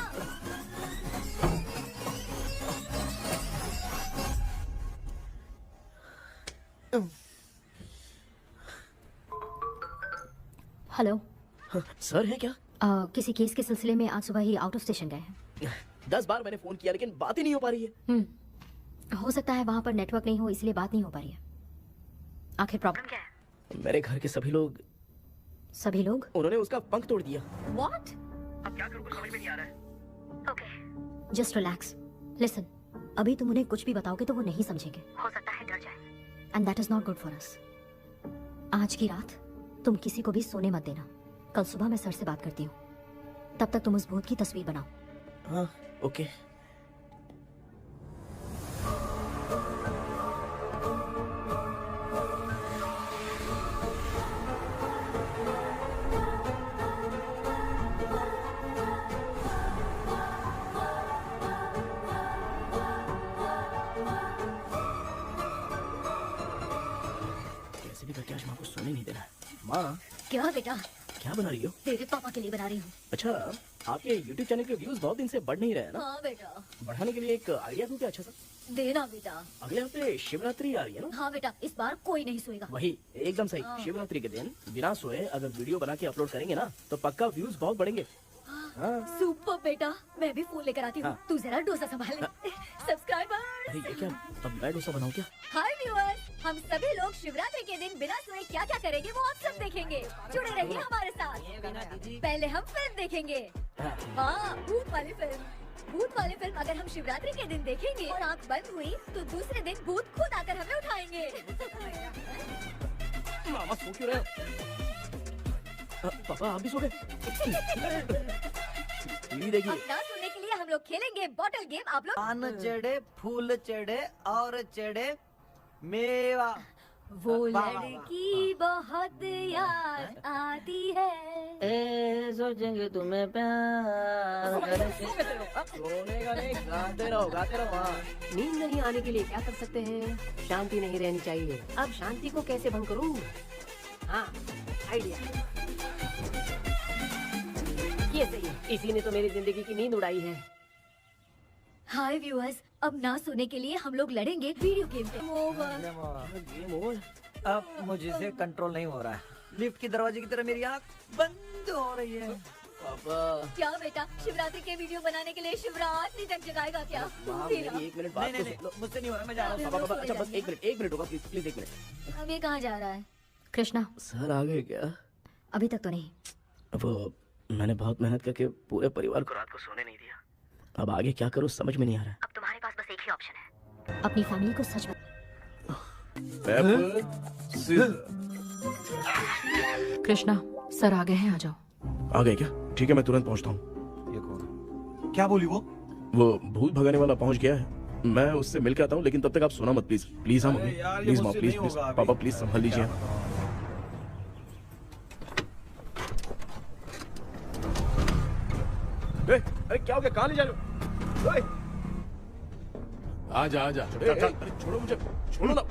हेलो। सर है क्या? किसी केस के सिलसिले में आज सुबह ही आउट ऑफ स्टेशन गए हैं। 10 बार मैंने फोन किया लेकिन बात ही नहीं हो पा रही है। हो सकता है वहाँ पर नेटवर्क नहीं हो, इसलिए बात नहीं हो पा रही है। आखिर प्रॉब्लम क्या है? मेरे घर के सभी लोग उन्होंने उसका पंख तोड़ दिया। What? अब क्या करूं कुछ समझ में नहीं आ रहा है। Okay. Just relax. Listen. अभी तुम उन्हें कुछ भी बताओगे तो वो नहीं समझेंगे। हो सकता है डर जाए। And that is not good for us. आज की रात तुम किसी को भी सोने मत देना। कल सुबह मैं सर से बात करती हूँ। तब तक तुम उस भूत की तस्वीर बनाओ। हाँ, ओके। करके आज माँ को सोने नहीं देना है। माँ, क्या बेटा? क्या बना रही हो? तेरे पापा के लिए बना रही हूँ। अच्छा, आपके YouTube चैनल के व्यूज बहुत दिन से बढ़ नहीं रहे हैं ना? हाँ बेटा। बढ़ाने के लिए एक आइडिया दूं क्या अच्छा सा? देना बेटा। अगले हफ्ते शिवरात्रि आ रही है ना? हाँ बेटा, इस बार कोई नहीं सोएगा। वही, एकदम सही। शिवरात्रि के दिन बिना सोए अगर वीडियो बना के अपलोड करेंगे ना तो पक्का व्यूज बहुत बढ़ेंगे। सुपर बेटा, मैं भी फोन लेकर आती हूँ। हाँ। तू जरा डोसा संभाल ले। सब्सक्राइबर। अरे ये क्या, अब मैं डोसा बनाऊं क्या? हाय व्यूअर्स, हम सभी लोग शिवरात्रि के दिन बिना सोए क्या क्या करेंगे वो आप सब देखेंगे। जुड़े रहिए हमारे साथ। पहले हम फिल्म देखेंगे। हाँ, भूत वाली फिल्म अगर हम शिवरात्रि के दिन देखेंगे और आँख बंद हुई तो दूसरे दिन भूत खुद आकर हमें उठाएंगे। मामा सो क्यों रहे हो? पापा आप भी सो गए? टीवी देखिए। अब ना सोने के लिए हम लोग खेलेंगे बॉटल गेम। आप लोग पान चढ़े, फूल चढ़े और चढ़े मेवा। वो लड़की बहुत याद आती है। सोचेंगे तुम्हें प्यार करेंगे। सोने का नहीं, गाते रहो हाँ। नींद नहीं आने के लिए क्या कर सकते हैं? शांति नहीं रहनी चाहिए। अब शांति को कैसे भंग करूं? हाँ, आइडिया। ये सही है, इसी ने तो मेरी जिंदगी की नींद उड़ाई है। हाय व्यूअर्स, अब ना सोने के लिए हम लोग लड़ेंगे वीडियो गेम पे। Game over. अब मुझसे कंट्रोल नहीं हो रहा है। लिफ्ट की दरवाजे की तरह मेरी आँख बंद हो रही है। पापा क्या बेटा, शिवरात्रि के वीडियो बनाने के लिए शिवरात्रि तक जगाएगा क्या? माँ, तेरा। मेरी 1 मिनट बात तो नहीं सुन लो। मुझसे नहीं हो रहा, मैं जा रहा हूँ। पापा अच्छा बस 1 मिनट होगा, प्लीज 1 मिनट। अब ये कहाँ जा रहा है? कृष्णा, सर आ गए क्या? अभी तक तो नहीं। वो मैंने बहुत मेहनत करके पूरे परिवार को रात को सोने नहीं दिया। अब आगे क्या करूँ समझ में नहीं आ रहा है। अब तुम्हारे पास बस एक ही ऑप्शन है, अपनी फैमिली को सच बता। कृष्णा, सर आ गए हैं, आ जाओ। आ गए क्या? ठीक है, मैं तुरंत पहुंचता हूँ। ये कौन? क्या बोली वो? वो भूत भगाने वाला पहुंच गया है, मैं उससे मिल के आता हूँ, लेकिन तब तक आप सोना मत प्लीज। प्लीज हाँ मम्मी, प्लीज माँ, प्लीज प्लीज पापा प्लीज संभाल लीजिए। अरे क्या हो गया, कहाँ ले जा रहे हो? आजा आजा। अरे छोड़ो मुझे, छोड़ो ना।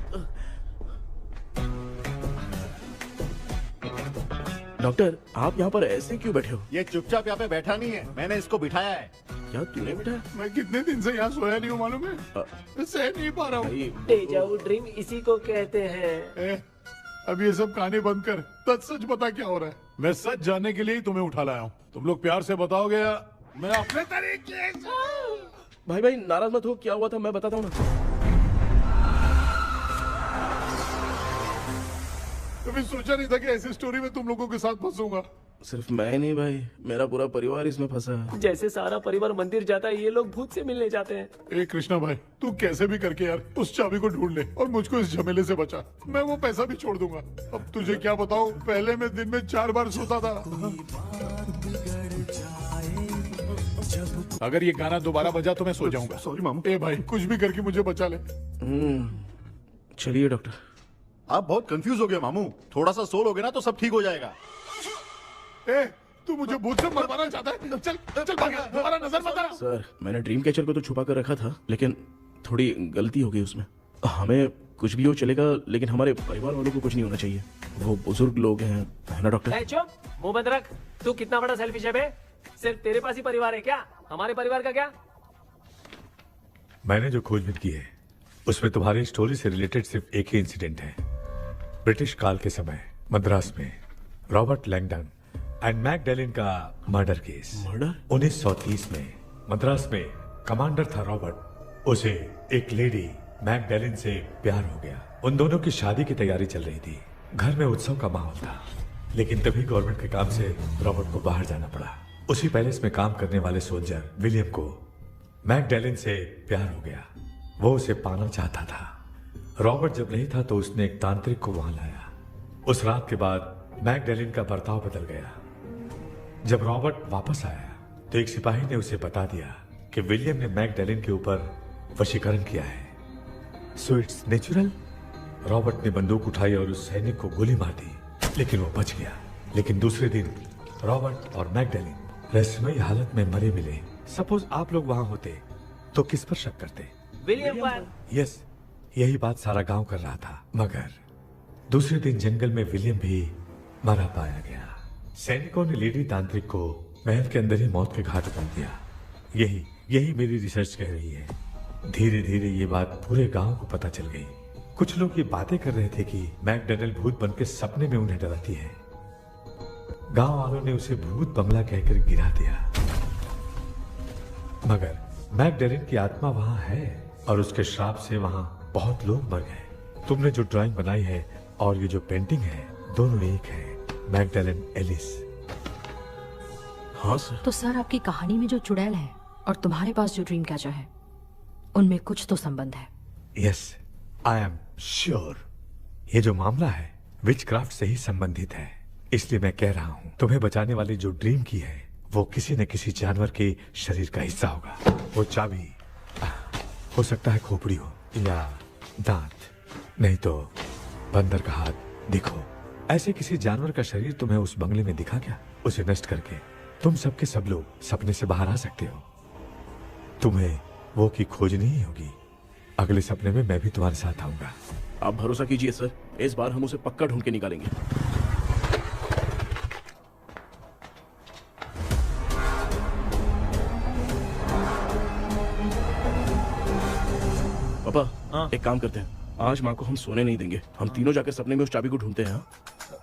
डॉक्टर, आप यहाँ पर ऐसे क्यों बैठे हो? ये चुपचाप यहाँ पे बैठा नहीं है, मैंने इसको बिठाया है। क्या तूने बैठा? मैं कितने दिन से यहाँ सोया नहीं हूँ मालूम है? मैं सह नहीं पा रहा हूँ। डेजा वू ड्रीम इसी को कहते हैं। अब ये सब कहानी बंद कर, सच बता क्या हो रहा है। मैं सच जानने के लिए ही तुम्हें उठा लाया हूँ। तुम लोग प्यार से बताओगे या मैं अपने तरीके से। भाई नाराज मत हो, क्या हुआ था मैं बताता हूँ ना। कभी सोचा नहीं था कि ऐसी स्टोरी में तुम लोगों के साथ फंसूंगा। सिर्फ मैं नहीं भाई, मेरा पूरा परिवार इसमें फंसा है। जैसे सारा परिवार मंदिर जाता है, ये लोग भूत से मिलने जाते हैं। ए कृष्णा भाई, तू कैसे भी करके यार उस चाबी को ढूंढ ले और मुझको इस झमेले से बचा। मैं वो पैसा भी छोड़ दूंगा। अब तुझे क्या बताऊं, पहले मैं दिन में 4 बार सोता था। अगर ये गाना दोबारा बजा तो मैं सो जाऊंगा। सॉरी मामू। ए भाई, कुछ भी करके मुझे बचा ले। चलिए डॉक्टर। आप बहुत कंफ्यूज हो गए मामू, थोड़ा सा सो लोगे ना तो सब ठीक हो जाएगा। ए, तू मुझे भूत से मरवाना चाहता है? चल चल भाग, दोबारा नजर मत आना। सर, मैंने ड्रीम कैचर को तो छुपा कर रखा था, लेकिन थोड़ी गलती हो गई उसमें। हमें कुछ भी हो चलेगा, लेकिन हमारे परिवार वालों को कुछ नहीं होना चाहिए। वो बुजुर्ग लोग हैं, है ना डॉक्टर? चुप, मुंह बंद रख। तू कितना बड़ा सेल्फिश है बे? सिर्फ तेरे पास ही परिवार है क्या? हमारे परिवार का क्या? मैंने जो खोजबीन की है उसमें तुम्हारी स्टोरी से रिलेटेड सिर्फ एक ही इंसिडेंट है। ब्रिटिश काल के समय मद्रास में रॉबर्ट लैंगडन एंड मैकडेलिन का मर्डर केस। मर्डर? 1930 में मद्रास में कमांडर था रॉबर्ट, उसे एक लेडी मैकडेलिन से प्यार हो गया। उन दोनों की शादी की तैयारी चल रही थी, घर में उत्सव का माहौल था, लेकिन तभी गवर्नमेंट के काम से रॉबर्ट को बाहर जाना पड़ा। उसी पैलेस में काम करने वाले सोल्जर विलियम को मैकडेलिन से प्यार हो गया, वो उसे पाना चाहता था। रॉबर्ट जब नहीं था तो उसने एक तांत्रिक को वहां लाया। उस रात के बाद मैकडेलिन का बर्ताव बदल गया। जब रॉबर्ट वापस आया तो एक सिपाही ने उसे बता दिया कि विलियम ने मैकडेलिन के ऊपर वशीकरण किया है। So it's natural. रॉबर्ट ने बंदूक उठाई और उस सैनिक को गोली मार दी, लेकिन वो बच गया। लेकिन दूसरे दिन रॉबर्ट और मैकडेलिन रहस्यमयी हालत में मरे मिले। सपोज आप लोग वहां होते तो किस पर शक करते? विलियम पर। यस, यही बात सारा गांव कर रहा था, मगर दूसरे दिन जंगल में विलियम भी मारा पाया गया। सैनिकों ने लेडी तांत्रिक को महल के अंदर ही मौत के घाट उतार दिया। यही मेरी रिसर्च कह रही है। धीरे धीरे ये बात पूरे गांव को पता चल गई। कुछ लोग ये बातें कर रहे थे कि मैकडर्नल भूत बनकर सपने में उन्हें डराती है। गांव वालों ने उसे भूत बंगला कहकर गिरा दिया, मगर मैकडर्नल की आत्मा वहां है और उसके श्राप से वहां बहुत लोग मर गए। तुमने जो ड्राइंग बनाई है और ये जो पेंटिंग है, दोनों एक है। मैकडर्नल एलिस। हाँ सर। तो सर, आपकी कहानी में जो चुड़ैल है और तुम्हारे पास जो ड्रीम कैचर है, उनमें कुछ तो संबंध है। Yes, I am sure. ये जो मामला है विचक्राफ्ट से ही संबंधित है। इसलिए मैं कह रहा हूँ, तुम्हें बचाने वाली जो ड्रीम की है वो किसी न किसी जानवर के शरीर का हिस्सा होगा। वो चाबी हो सकता है खोपड़ी हो या दांत, नहीं तो बंदर का हाथ। देखो, ऐसे किसी जानवर का शरीर तुम्हें उस बंगले में दिखा क्या? उसे नष्ट करके तुम सबके सब लोग सपने से बाहर आ सकते हो। तुम्हें वो की खोजनी ही होगी। अगले सपने में मैं भी तुम्हारे साथ आऊंगा। आप भरोसा कीजिए सर, इस बार हम उसे पक्का ढूंढ के निकालेंगे। पापा, एक काम करते हैं, आज माँ को हम सोने नहीं देंगे। हम तीनों जाकर सपने में उस चाबी को ढूंढते हैं।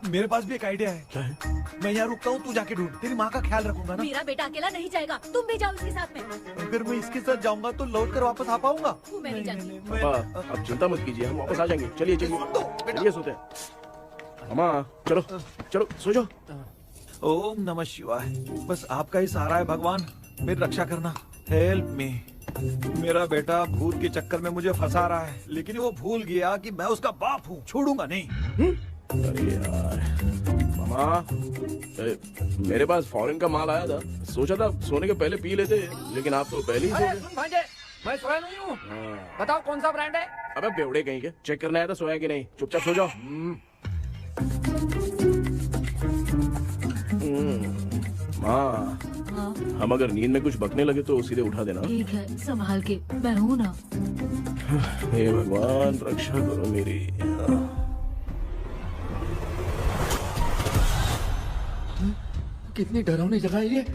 मेरे पास भी एक आइडिया है। क्या है? मैं यहाँ रुकता हूँ, तू जाके ढूंढ। तेरी माँ का ख्याल रखूंगा ना। मेरा बेटा अकेला नहीं जाएगा, तुम भी जाओ इसके साथ में। अगर मैं इसके साथ जाऊंगा तो लौट कर वापस आ पाऊंगा? वो मैं नहीं जानती। पापा, आप चिंता मत कीजिए, हम वापस आ जाएंगे। चलिए चलिए सोते हैं। मामा, चलो चलो सो जाओ। ओम नमः शिवाय। बस आपका ही सहारा है भगवान, मेरी रक्षा करना। Help me. मेरा बेटा भूत के चक्कर में मुझे फंसा रहा है, लेकिन वो भूल गया कि मैं उसका बाप हूँ। छोड़ूंगा नहीं। अरे यार मामा, मेरे पास फॉरेन का माल आया था, सोचा था सोने के पहले पी लेते, लेकिन आप तो पहले ही सो अरे गए। सुन भांजे, मैं सोया नहीं हूँ। बताओ कौन सा ब्रांड है? अबे बेवड़े कहीं के, चेक करना है था सोया कि नहीं। चुपचाप सो जाओ। माँ, हम अगर नींद में कुछ बकने लगे तो सीधे उठा देना। ठीक है, संभाल के, मैं हूँ ना। हे भगवान, रक्षा करो मेरी। कितनी डरावनी जगह है ये।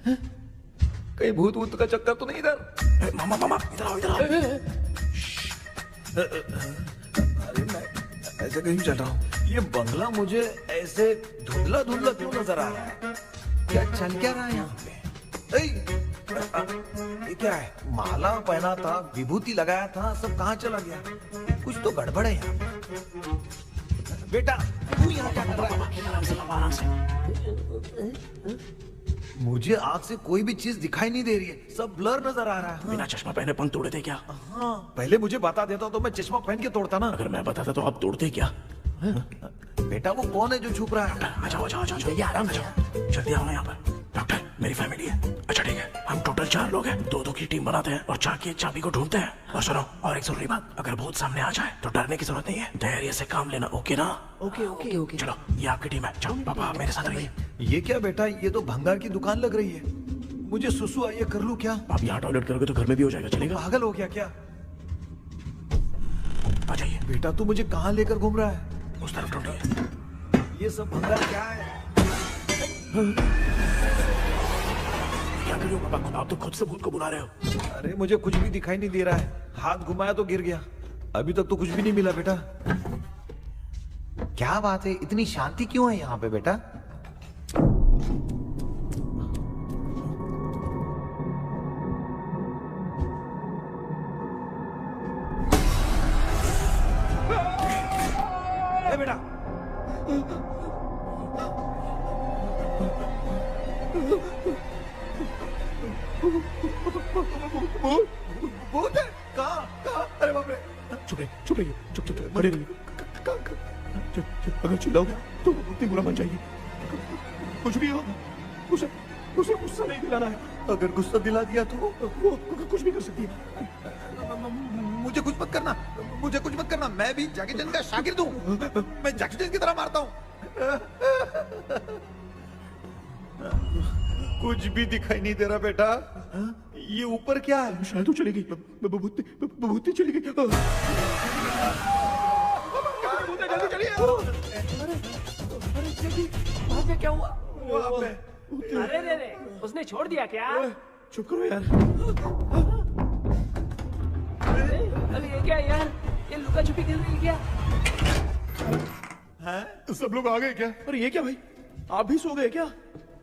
कहीं भूत वूत का चक्कर तो नहीं इधर? मामा मामा, इधर आओ, इधर आओ। अरे मैं ऐसे कहीं चल रहा हूँ। ये बंगला मुझे ऐसे धुंधला धुंधला क्यों नजर आ रहा है? क्या चल क्या रहा है यहाँ पे? ये क्या है? माला पहना था, विभूति लगाया था, सब कहाँ चला गया? कुछ तो गड़बड़ है यहाँ पे। बेटा, तू यहाँ क्या कर रहा है? मुझे आग से कोई भी चीज दिखाई नहीं दे रही है, सब ब्लर नजर आ रहा है। बिना चश्मा पहने पंख तोड़े थे क्या? हाँ, पहले मुझे बता देता तो मैं चश्मा पहन के तोड़ता ना। अगर मैं बताता तो आप तोड़ते क्या? बेटा, वो कौन है जो छुप रहा है? आ जाओ, जाओ, जाओ, ये आराम से जल्दी आओ ना यहाँ पर। डॉक्टर, मेरी फैमिली है। अच्छा ठीक है, हम टोटल 4 लोग हैं, 2-2 की टीम बनाते हैं और जाके चाबी को ढूंढते हैं। और सुनो, और एक जरूरी बात, अगर भूत सामने आ जाए तो डरने की जरूरत नहीं है, धैर्य से काम लेना। ओके ना? Okay okay okay. चलो, ये आपकी टीम है। चलो पापा, आप मेरे साथ रहिए। ये क्या बेटा, ये तो भंगार की दुकान लग रही है। मुझे सुसु आई है, कर लूं क्या? आप यहाँ टॉयलेट करोगे तो घर में भी हो जाएगा, चलेगा? पागल हो गया क्या? आ जाइए। बेटा, तू मुझे कहाँ लेकर घूम रहा है? उस तरफ ढूंढिए। ये सब भंगार क्या है? क्या कर रहे हो पापा? आप तो खुद से भूत को बुला रहे हो। अरे मुझे कुछ भी दिखाई नहीं दे रहा है, हाथ घुमाया तो गिर गया। अभी तक तो कुछ भी नहीं मिला बेटा। क्या बात है, इतनी शांति क्यों है यहाँ पे बेटा? ए बेटा, भूत है? कहाँ कहाँ? अरे बाप रे! चुप रहिए, चुप रहिए, चुप चुप खड़े रहिए। अगर चिल्लाओगे तो इतनी बुरा बन जाएगी। कुछ भी हो, उसे गुस्सा नहीं दिलाना है। अगर गुस्सा दिला दिया तो वो कुछ भी कर सकती है। मुझे कुछ मत करना, मुझे कुछ मत करना। मैं भी जैकी चैन का शागिर्द हूँ, मैं जैकी चैन की तरह मारता हूँ। कुछ भी दिखाई नहीं दे रहा बेटा। ये ऊपर क्या है? शायद वो चली गई, भूत चली गई। जल्दी चलिए। भांजे क्या हुआ? वहाँ पे। अरे रे रे, उसने छोड़ दिया क्या? चुप करो यार। अरे ये क्या यार? ये लुका छुपी खेल रही है क्या? सब लोग आ गए क्या? अरे ये क्या भाई, आप भी सो गए क्या?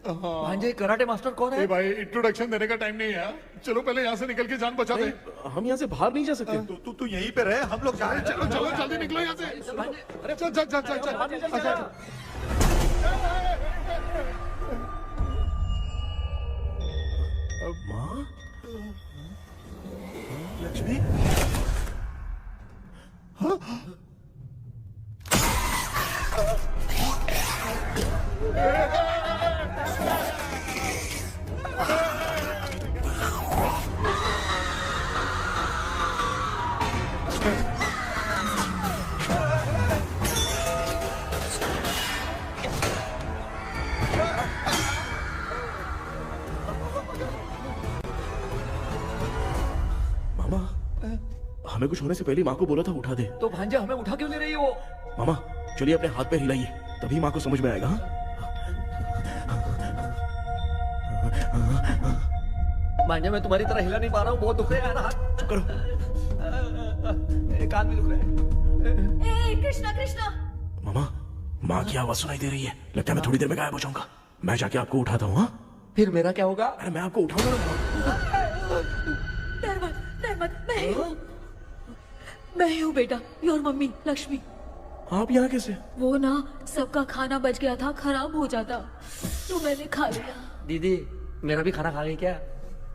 भांजे कराटे मास्टर कौन है? भाई इंट्रोडक्शन देने का टाइम नहीं है। चलो पहले यहाँ से निकल के जान बचा दे। हम यहाँ से बाहर नहीं जा सकते। तू यहीं पे रहे, हम लोग जा रहे हैं। चलो चलो जल्दी निकलो यहाँ से। अरे चल चल चल चल चल। माँ, लक्ष्मी। मामा, हमें कुछ होने से पहले माँ को बोला था उठा दे। तो भांजे हमें उठा क्यों ले रही है वो? मामा चलिए अपने हाथ पैर हिलाइए, तभी माँ को समझ में आएगा। हाँ? भांजे मैं तुम्हारी तरह हिला नहीं पा रहा हूँ, बहुत दुख रहा है यार हाथ। चुप करो। कान भी दुख रहे हैं। ए कृष्णा कृष्णा, मामा, माँ की आवाज सुनाई दे रही है, लगता है मैं थोड़ी देर में गायब हो जाऊंगा। मैं जाके आपको उठाता हूँ। हाँ? फिर मेरा क्या होगा? अरे मैं आपको उठाऊंगा ना। डर मत, मैं ही हूँ बेटा, योर मम्मी लक्ष्मी। आप यहाँ कैसे? वो ना सबका खाना बच गया था, खराब हो जाता तो मैंने खा लिया। दीदी मेरा भी खाना खा गई क्या?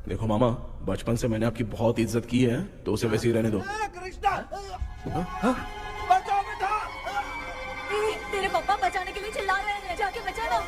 देखो मामा, बचपन से मैंने आपकी बहुत इज्जत की है, तो उसे वैसे ही रहने दो। तेरे पापा बचाने के लिए चिल्ला रहे हैं, जाके बचाना।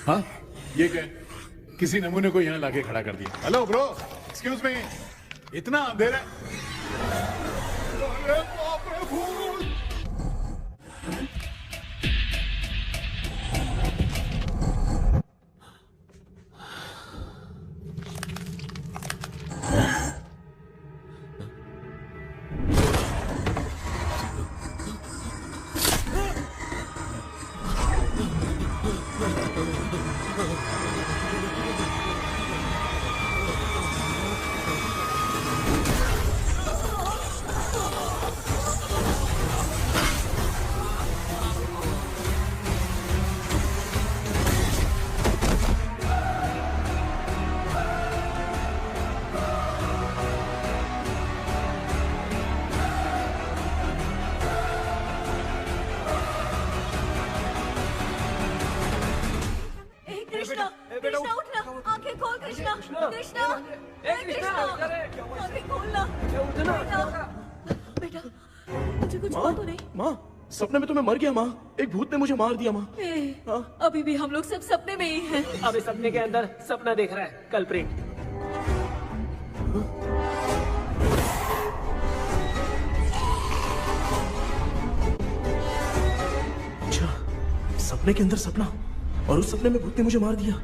हाँ, ये क्या? किसी नमूने को यहाँ लाके खड़ा कर दिया। हेलो ब्रो, एक्सक्यूज मी, इतना अंधेरा। अरे बाप रे, भूत! कृष्णा उठना, आंखें खोल कृष्णा, कृष्णा, कृष्णा, आंखें खोलना। बेटा, मुझे कुछ हुआ तो नहीं? माँ, सपने में तो मैं मर गया माँ, एक भूत ने मुझे मार दिया माँ। अभी भी हम लोग सब सपने में ही हैं। अभी सपने के अंदर सपना देख रहा है कल्प्रिट। अच्छा, सपने के अंदर सपना, और उस सपने में भूत ने मुझे मार दिया।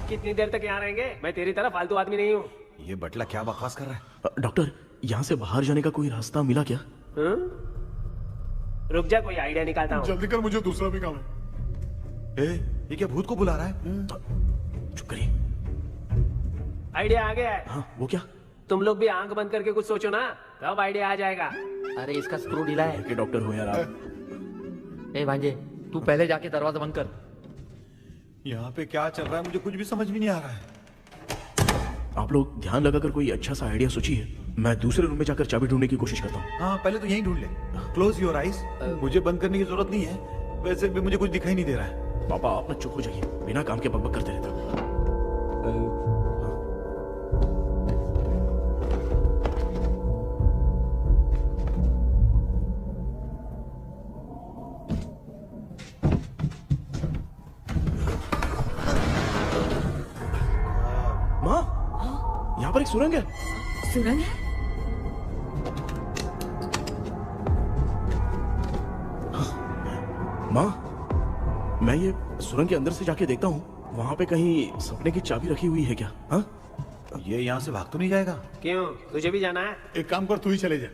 कितनी देर तक यहाँ रहेंगे? मैं तेरी तरह फालतू आदमी नहीं हूँ। ये बटला क्या बकवास कर रहा है? डॉक्टर, यहाँ से बाहर जाने का कोई रास्ता मिला क्या? रुक जा, कोई आइडिया निकालता हूँ। जल्दी कर, मुझे दूसरा भी काम है। ये क्या भूत को बुला रहा है? चुप करिए। आइडिया आ गया है। हाँ, वो क्या? तुम लोग भी आंख बंद करके कुछ सोचो ना, तब आइडिया आ जाएगा। अरे इसका स्क्रू ढीला है। के डॉक्टर हो यार आप। ए भांजे, तू पहले जाके दरवाजा बंद कर। यहाँ पे क्या चल रहा है मुझे कुछ भी समझ में नहीं आ रहा है। आप लोग ध्यान लगाकर कोई अच्छा सा आइडिया सोचिए। मैं दूसरे रूम में जाकर चाबी ढूंढने की कोशिश करता हूँ। हाँ पहले तो यहीं ढूंढ ले। Close your eyes. मुझे बंद करने की जरूरत नहीं है, वैसे भी मुझे कुछ दिखाई नहीं दे रहा है। पापा आप ना चुप हो जाइए, बिना काम के बकबक करते रहते हो। माँ, यहाँ पर एक सुरंग है। सुरंग है? माँ, मैं ये सुरंग के अंदर से जाके देखता हूँ, वहाँ पे कहीं सपने की चाबी रखी हुई है क्या? हाँ? ये यहाँ से भाग तो नहीं जाएगा? क्यों, तुझे भी जाना है? एक काम कर, तू ही चले जा।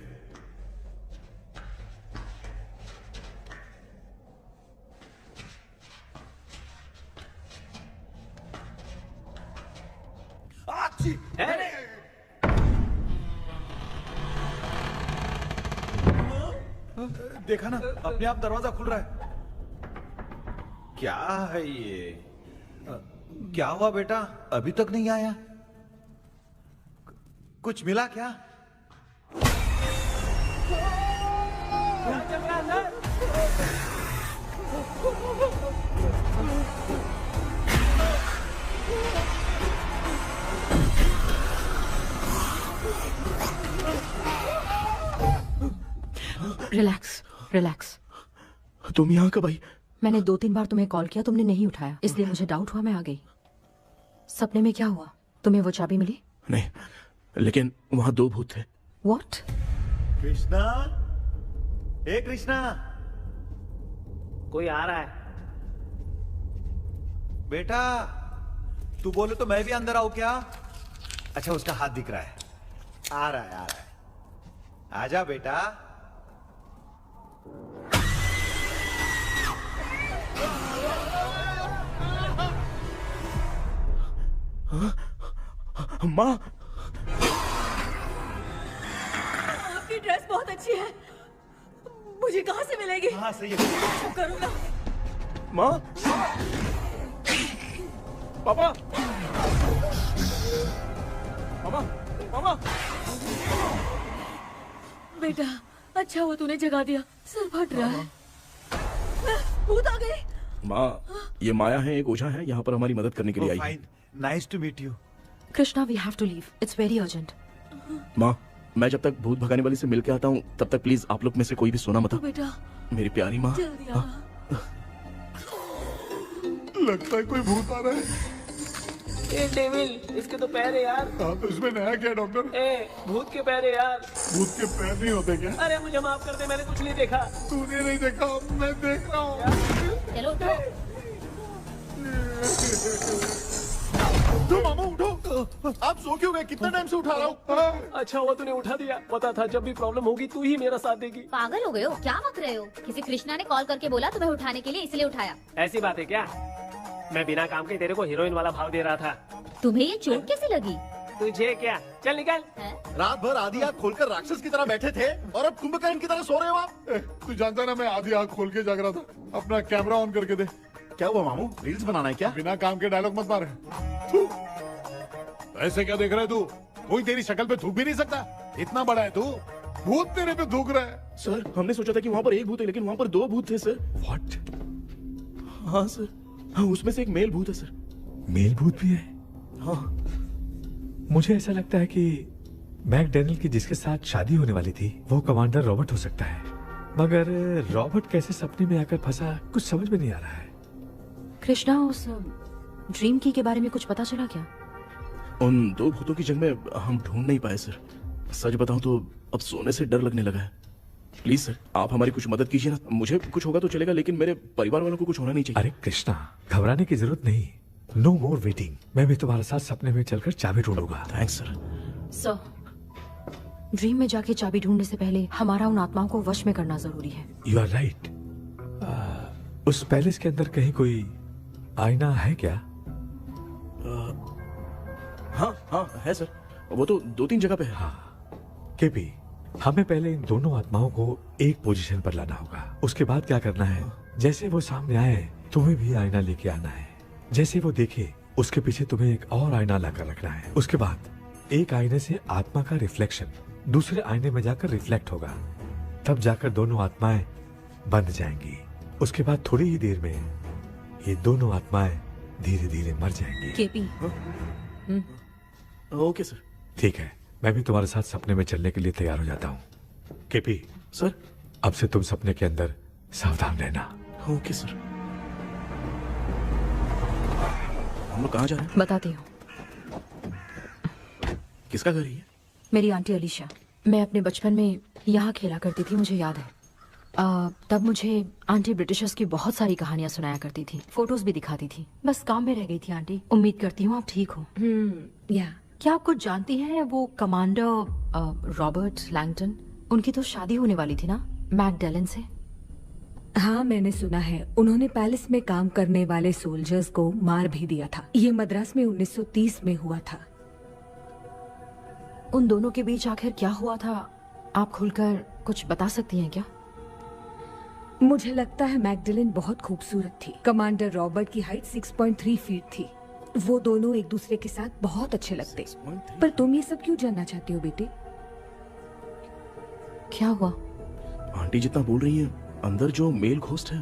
देखा ना, अपने आप दरवाजा खुल रहा है। क्या है ये? क्या हुआ बेटा, अभी तक नहीं आया? कुछ मिला क्या? Relax relax. तुम यहाँ कब आई? मैंने 2-3 बार तुम्हें कॉल किया, तुमने नहीं उठाया, इसलिए मुझे डाउट हुआ, मैं आ गई। सपने में क्या हुआ? तुम्हें वो चाबी मिली? नहीं, लेकिन वहाँ 2 भूत थे। व्हाट? कृष्णा, हे कृष्णा, कोई आ रहा है। बेटा तू बोले तो मैं भी अंदर आऊं क्या? अच्छा उसका हाथ दिख रहा है, आ रहा है आ रहा है। आजा बेटा। माँ, आपकी ड्रेस बहुत अच्छी है, मुझे कहाँ से मिलेगी? हाँ सही है। करूँगा। माँ, पापा, पापा, पापा। बेटा अच्छा हुआ तूने जगा दिया, सर फट रहा है। भूत आ गए। माँ, ये माया है, एक ओझा है, यहाँ पर हमारी मदद करने के लिए आई है। Fine, nice to meet you. Krishna, we have to leave, it's very urgent. माँ, मैं जब तक भूत भगाने वाली से मिल के आता हूँ तब तक प्लीज आप लोग में से कोई भी सोना मत। बेटा मेरी प्यारी माँ। जल्दी आ। लगता है कोई भूत आ रहा है। ए डेविल, इसके तो पैर है यार। हाँ तो इसमें नया क्या डॉक्टर? ए भूत के पैर है यार। भूत के पैर नहीं होते क्या? अरे मुझे माफ कर दे, मैंने कुछ नहीं देखा। तूने नहीं देखा, मैं देख रहा हूँ। चलो उठो। उठो मामा उठो। आप सो क्यों गए? कितना टाइम से उठा रहा हूँ। अच्छा हुआ तूने उठा दिया, पता था जब भी प्रॉब्लम होगी तू ही मेरा साथ देगी। पागल हो गए हो क्या? बक रहे हो? किसी कृष्णा ने कॉल करके बोला तुम्हें उठाने के लिए, इसलिए उठाया। ऐसी बात है क्या? मैं बिना काम के तेरे को हीरोइन वाला भाव दे रहा था। तुम्हें ये चोट कैसे लगी? तुझे क्या, चल निकल। रात भर आधी आँख खोलकर राक्षस की तरह बैठे थे और अब कुंभकर्ण की तरह सो रहे हो आप। तू जानता ना मैं आधी आँख खोल के जाग रहा था। अपना कैमरा ऑन करके दे। क्या हुआ मामू, रील्स बनाना है क्या? बिना काम के डायलॉग मत मार। ऐसे क्या देख रहा है तू? कोई तेरी शक्ल पे थूक भी नहीं सकता, इतना बड़ा है तू। भूत तेरे पे थूक रहा है। सर, हमने सोचा था कि वहाँ पर एक भूत है, लेकिन वहाँ पर 2 भूत थे सर। व्हाट? हाँ सर, हाँ उसमें से एक मेल भूत है सर। मेल भूत भी है? हाँ। मुझे ऐसा लगता है कि मैकडैनियल की जिसके साथ शादी होने वाली थी वो कमांडर रॉबर्ट हो सकता है, मगर रॉबर्ट कैसे सपने में आकर फंसा कुछ समझ में नहीं आ रहा है। कृष्णा, उस ड्रीम की के बारे में कुछ पता चला क्या? उन 2 भूतों की जंग में हम ढूंढ नहीं पाए सर। सच बताऊं तो अब सोने से डर लगने लगा है। प्लीज सर, आप हमारी कुछ मदद कीजिए ना। मुझे कुछ होगा तो चलेगा, लेकिन मेरे परिवार वालों को कुछ होना नहीं चाहिए। अरे कृष्णा, घबराने की जरूरत नहीं, नो मोर वेटिंग। मैं भी तुम्हारे साथ सपने में चलकर चाबी ढूंढूंगा। Thanks sir. सर, ड्रीम में जाके चाबी ढूंढने से पहले हमारा उन आत्माओं को वश में करना जरूरी है। You are right. उस पैलेस के अंदर कहीं कोई आईना है क्या? हाँ हाँ है सर, वो तो 2-3 जगह पे है। हाँ केपी, हमें पहले इन दोनों आत्माओं को एक पोजीशन पर लाना होगा। उसके बाद क्या करना है, जैसे वो सामने आए तुम्हें भी आईना लेके आना है। जैसे वो देखे उसके पीछे तुम्हें एक और आईना लाकर रखना है। उसके बाद एक आईने से आत्मा का रिफ्लेक्शन दूसरे आईने में जाकर रिफ्लेक्ट होगा, तब जाकर दोनों आत्माएं बंध जाएंगी। उसके बाद थोड़ी ही देर में ये दोनों आत्माएं धीरे धीरे मर जाएंगी। KP, okay sir. ठीक है, मैं भी तुम्हारे साथ सपने में चलने के लिए तैयार हो जाता हूँ। KP sir. अब से तुम सपने के अंदर सावधान रहना। Okay sir. हम लोग कहाँ जा रहे हैं? बताती हूँ। किसका घर है ये? मेरी आंटी अलीशा। मैं अपने बचपन में यहाँ खेला करती थी, मुझे याद है। तब मुझे आंटी ब्रिटिशर्स की बहुत सारी कहानियाँ सुनाया करती थी, फोटोज भी दिखाती थी। बस काम में रह गई थी आंटी। उम्मीद करती हूँ आप ठीक हो। या क्या आप कुछ जानती हैं वो कमांडर रॉबर्ट लैंगटन? उनकी तो शादी होने वाली थी ना मैकडलेन से। हाँ, मैंने सुना है उन्होंने पैलेस में काम करने वाले सोल्जर्स को मार भी दिया था। ये मद्रास में 1930 में हुआ था। उन दोनों के बीच आखिर क्या हुआ था, आप खुलकर कुछ बता सकती हैं क्या? मुझे लगता है मैकडलेन बहुत खूबसूरत थी। कमांडर रॉबर्ट की हाइट 6.3 फीट थी। वो दोनों एक दूसरे के साथ बहुत अच्छे लगते। पर तुम ये सब क्यों जानना चाहते हो बेटे? क्या हुआ? आंटी जितना बोल रही है, अंदर जो मेल घोस्ट है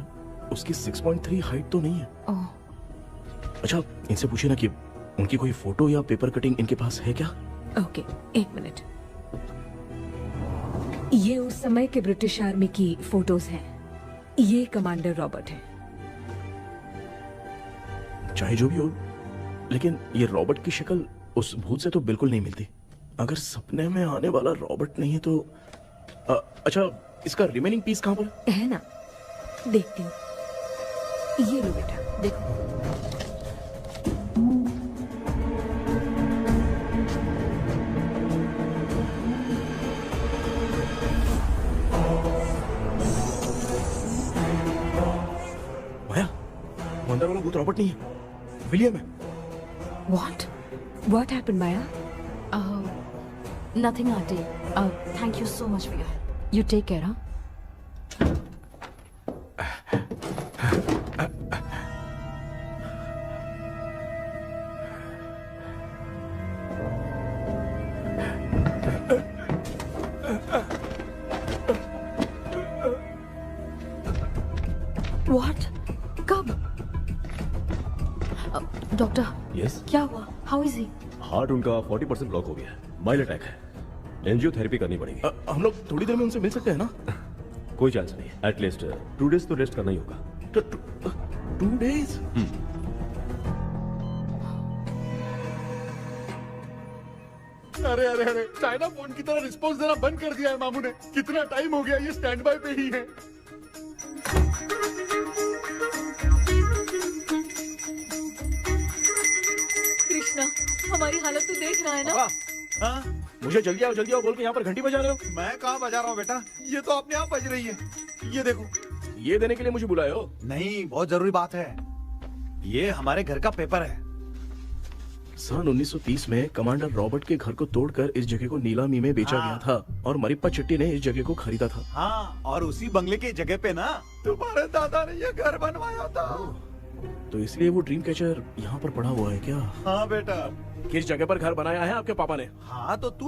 उसकी 6.3 हाइट तो नहीं है। ओह। अच्छा, इनसे पूछे ना कि उनकी कोई फोटो या पेपर कटिंग इनके पास है क्या? ओके, एक मिनट। ये उस समय के ब्रिटिश आर्मी की फोटोज हैं। ये कमांडर रॉबर्ट है। चाहे जो भी हो, लेकिन ये रॉबर्ट की शक्ल उस भूत से तो बिल्कुल नहीं मिलती। अगर सपने में आने वाला रॉबर्ट नहीं है तो अच्छा, इसका रिमेनिंग पीस कहाँ पर है? ना, देखती हूँ। ये लो बेटा, देखो। माया, वो अंदर वाला भूत रॉबर्ट नहीं है, विलियम है। What happened, Maya? Nothing, auntie. Thank you so much for your help. You take care, huh? What? कब? डॉक्टर, यस, क्या हुआ? How is he? हार्ट उनका 40% ब्लॉक हो गया है। माइल्ड अटैक है। एंजियोथेरेपी करनी पड़ेगी। हम लोग थोड़ी देर में उनसे मिल सकते हैं ना? कोई चांस नहीं। एटलीस्ट 2 डेज तो रेस्ट करना ही होगा। 2 डेज? अरे अरे अरे, चाइना फोन की तरह रिस्पॉन्स देना बंद कर दिया है मामू ने। कितना टाइम हो गया, ये स्टैंड बाय पे ही है। कृष्णा, हमारी हालत तो देख रहा है ना? हाँ? मुझे जल्दी आओ बोल के यहाँ पर घंटी बजा रहे हो। मैं कहाँ बजा रहा हूँ बेटा, ये तो अपने आप बज रही है। ये देखो। ये देने के लिए मुझे बुलाए हो? नहीं, बहुत जरूरी बात है। ये हमारे घर का पेपर है। सन 1930 में कमांडर रॉबर्ट के घर को तोड़कर इस जगह को नीलामी में बेचा गया था और मरिप्पा चिट्टी ने इस जगह को खरीदा था। हाँ, और उसी बंगले की जगह पे ना तुम्हारे दादा ने ये घर बनवाया था। तो इसलिए वो ड्रीम कैचर यहाँ पर पड़ा हुआ है क्या? हाँ बेटा। किस जगह पर घर बनाया है आपके पापा ने? हाँ, तो तू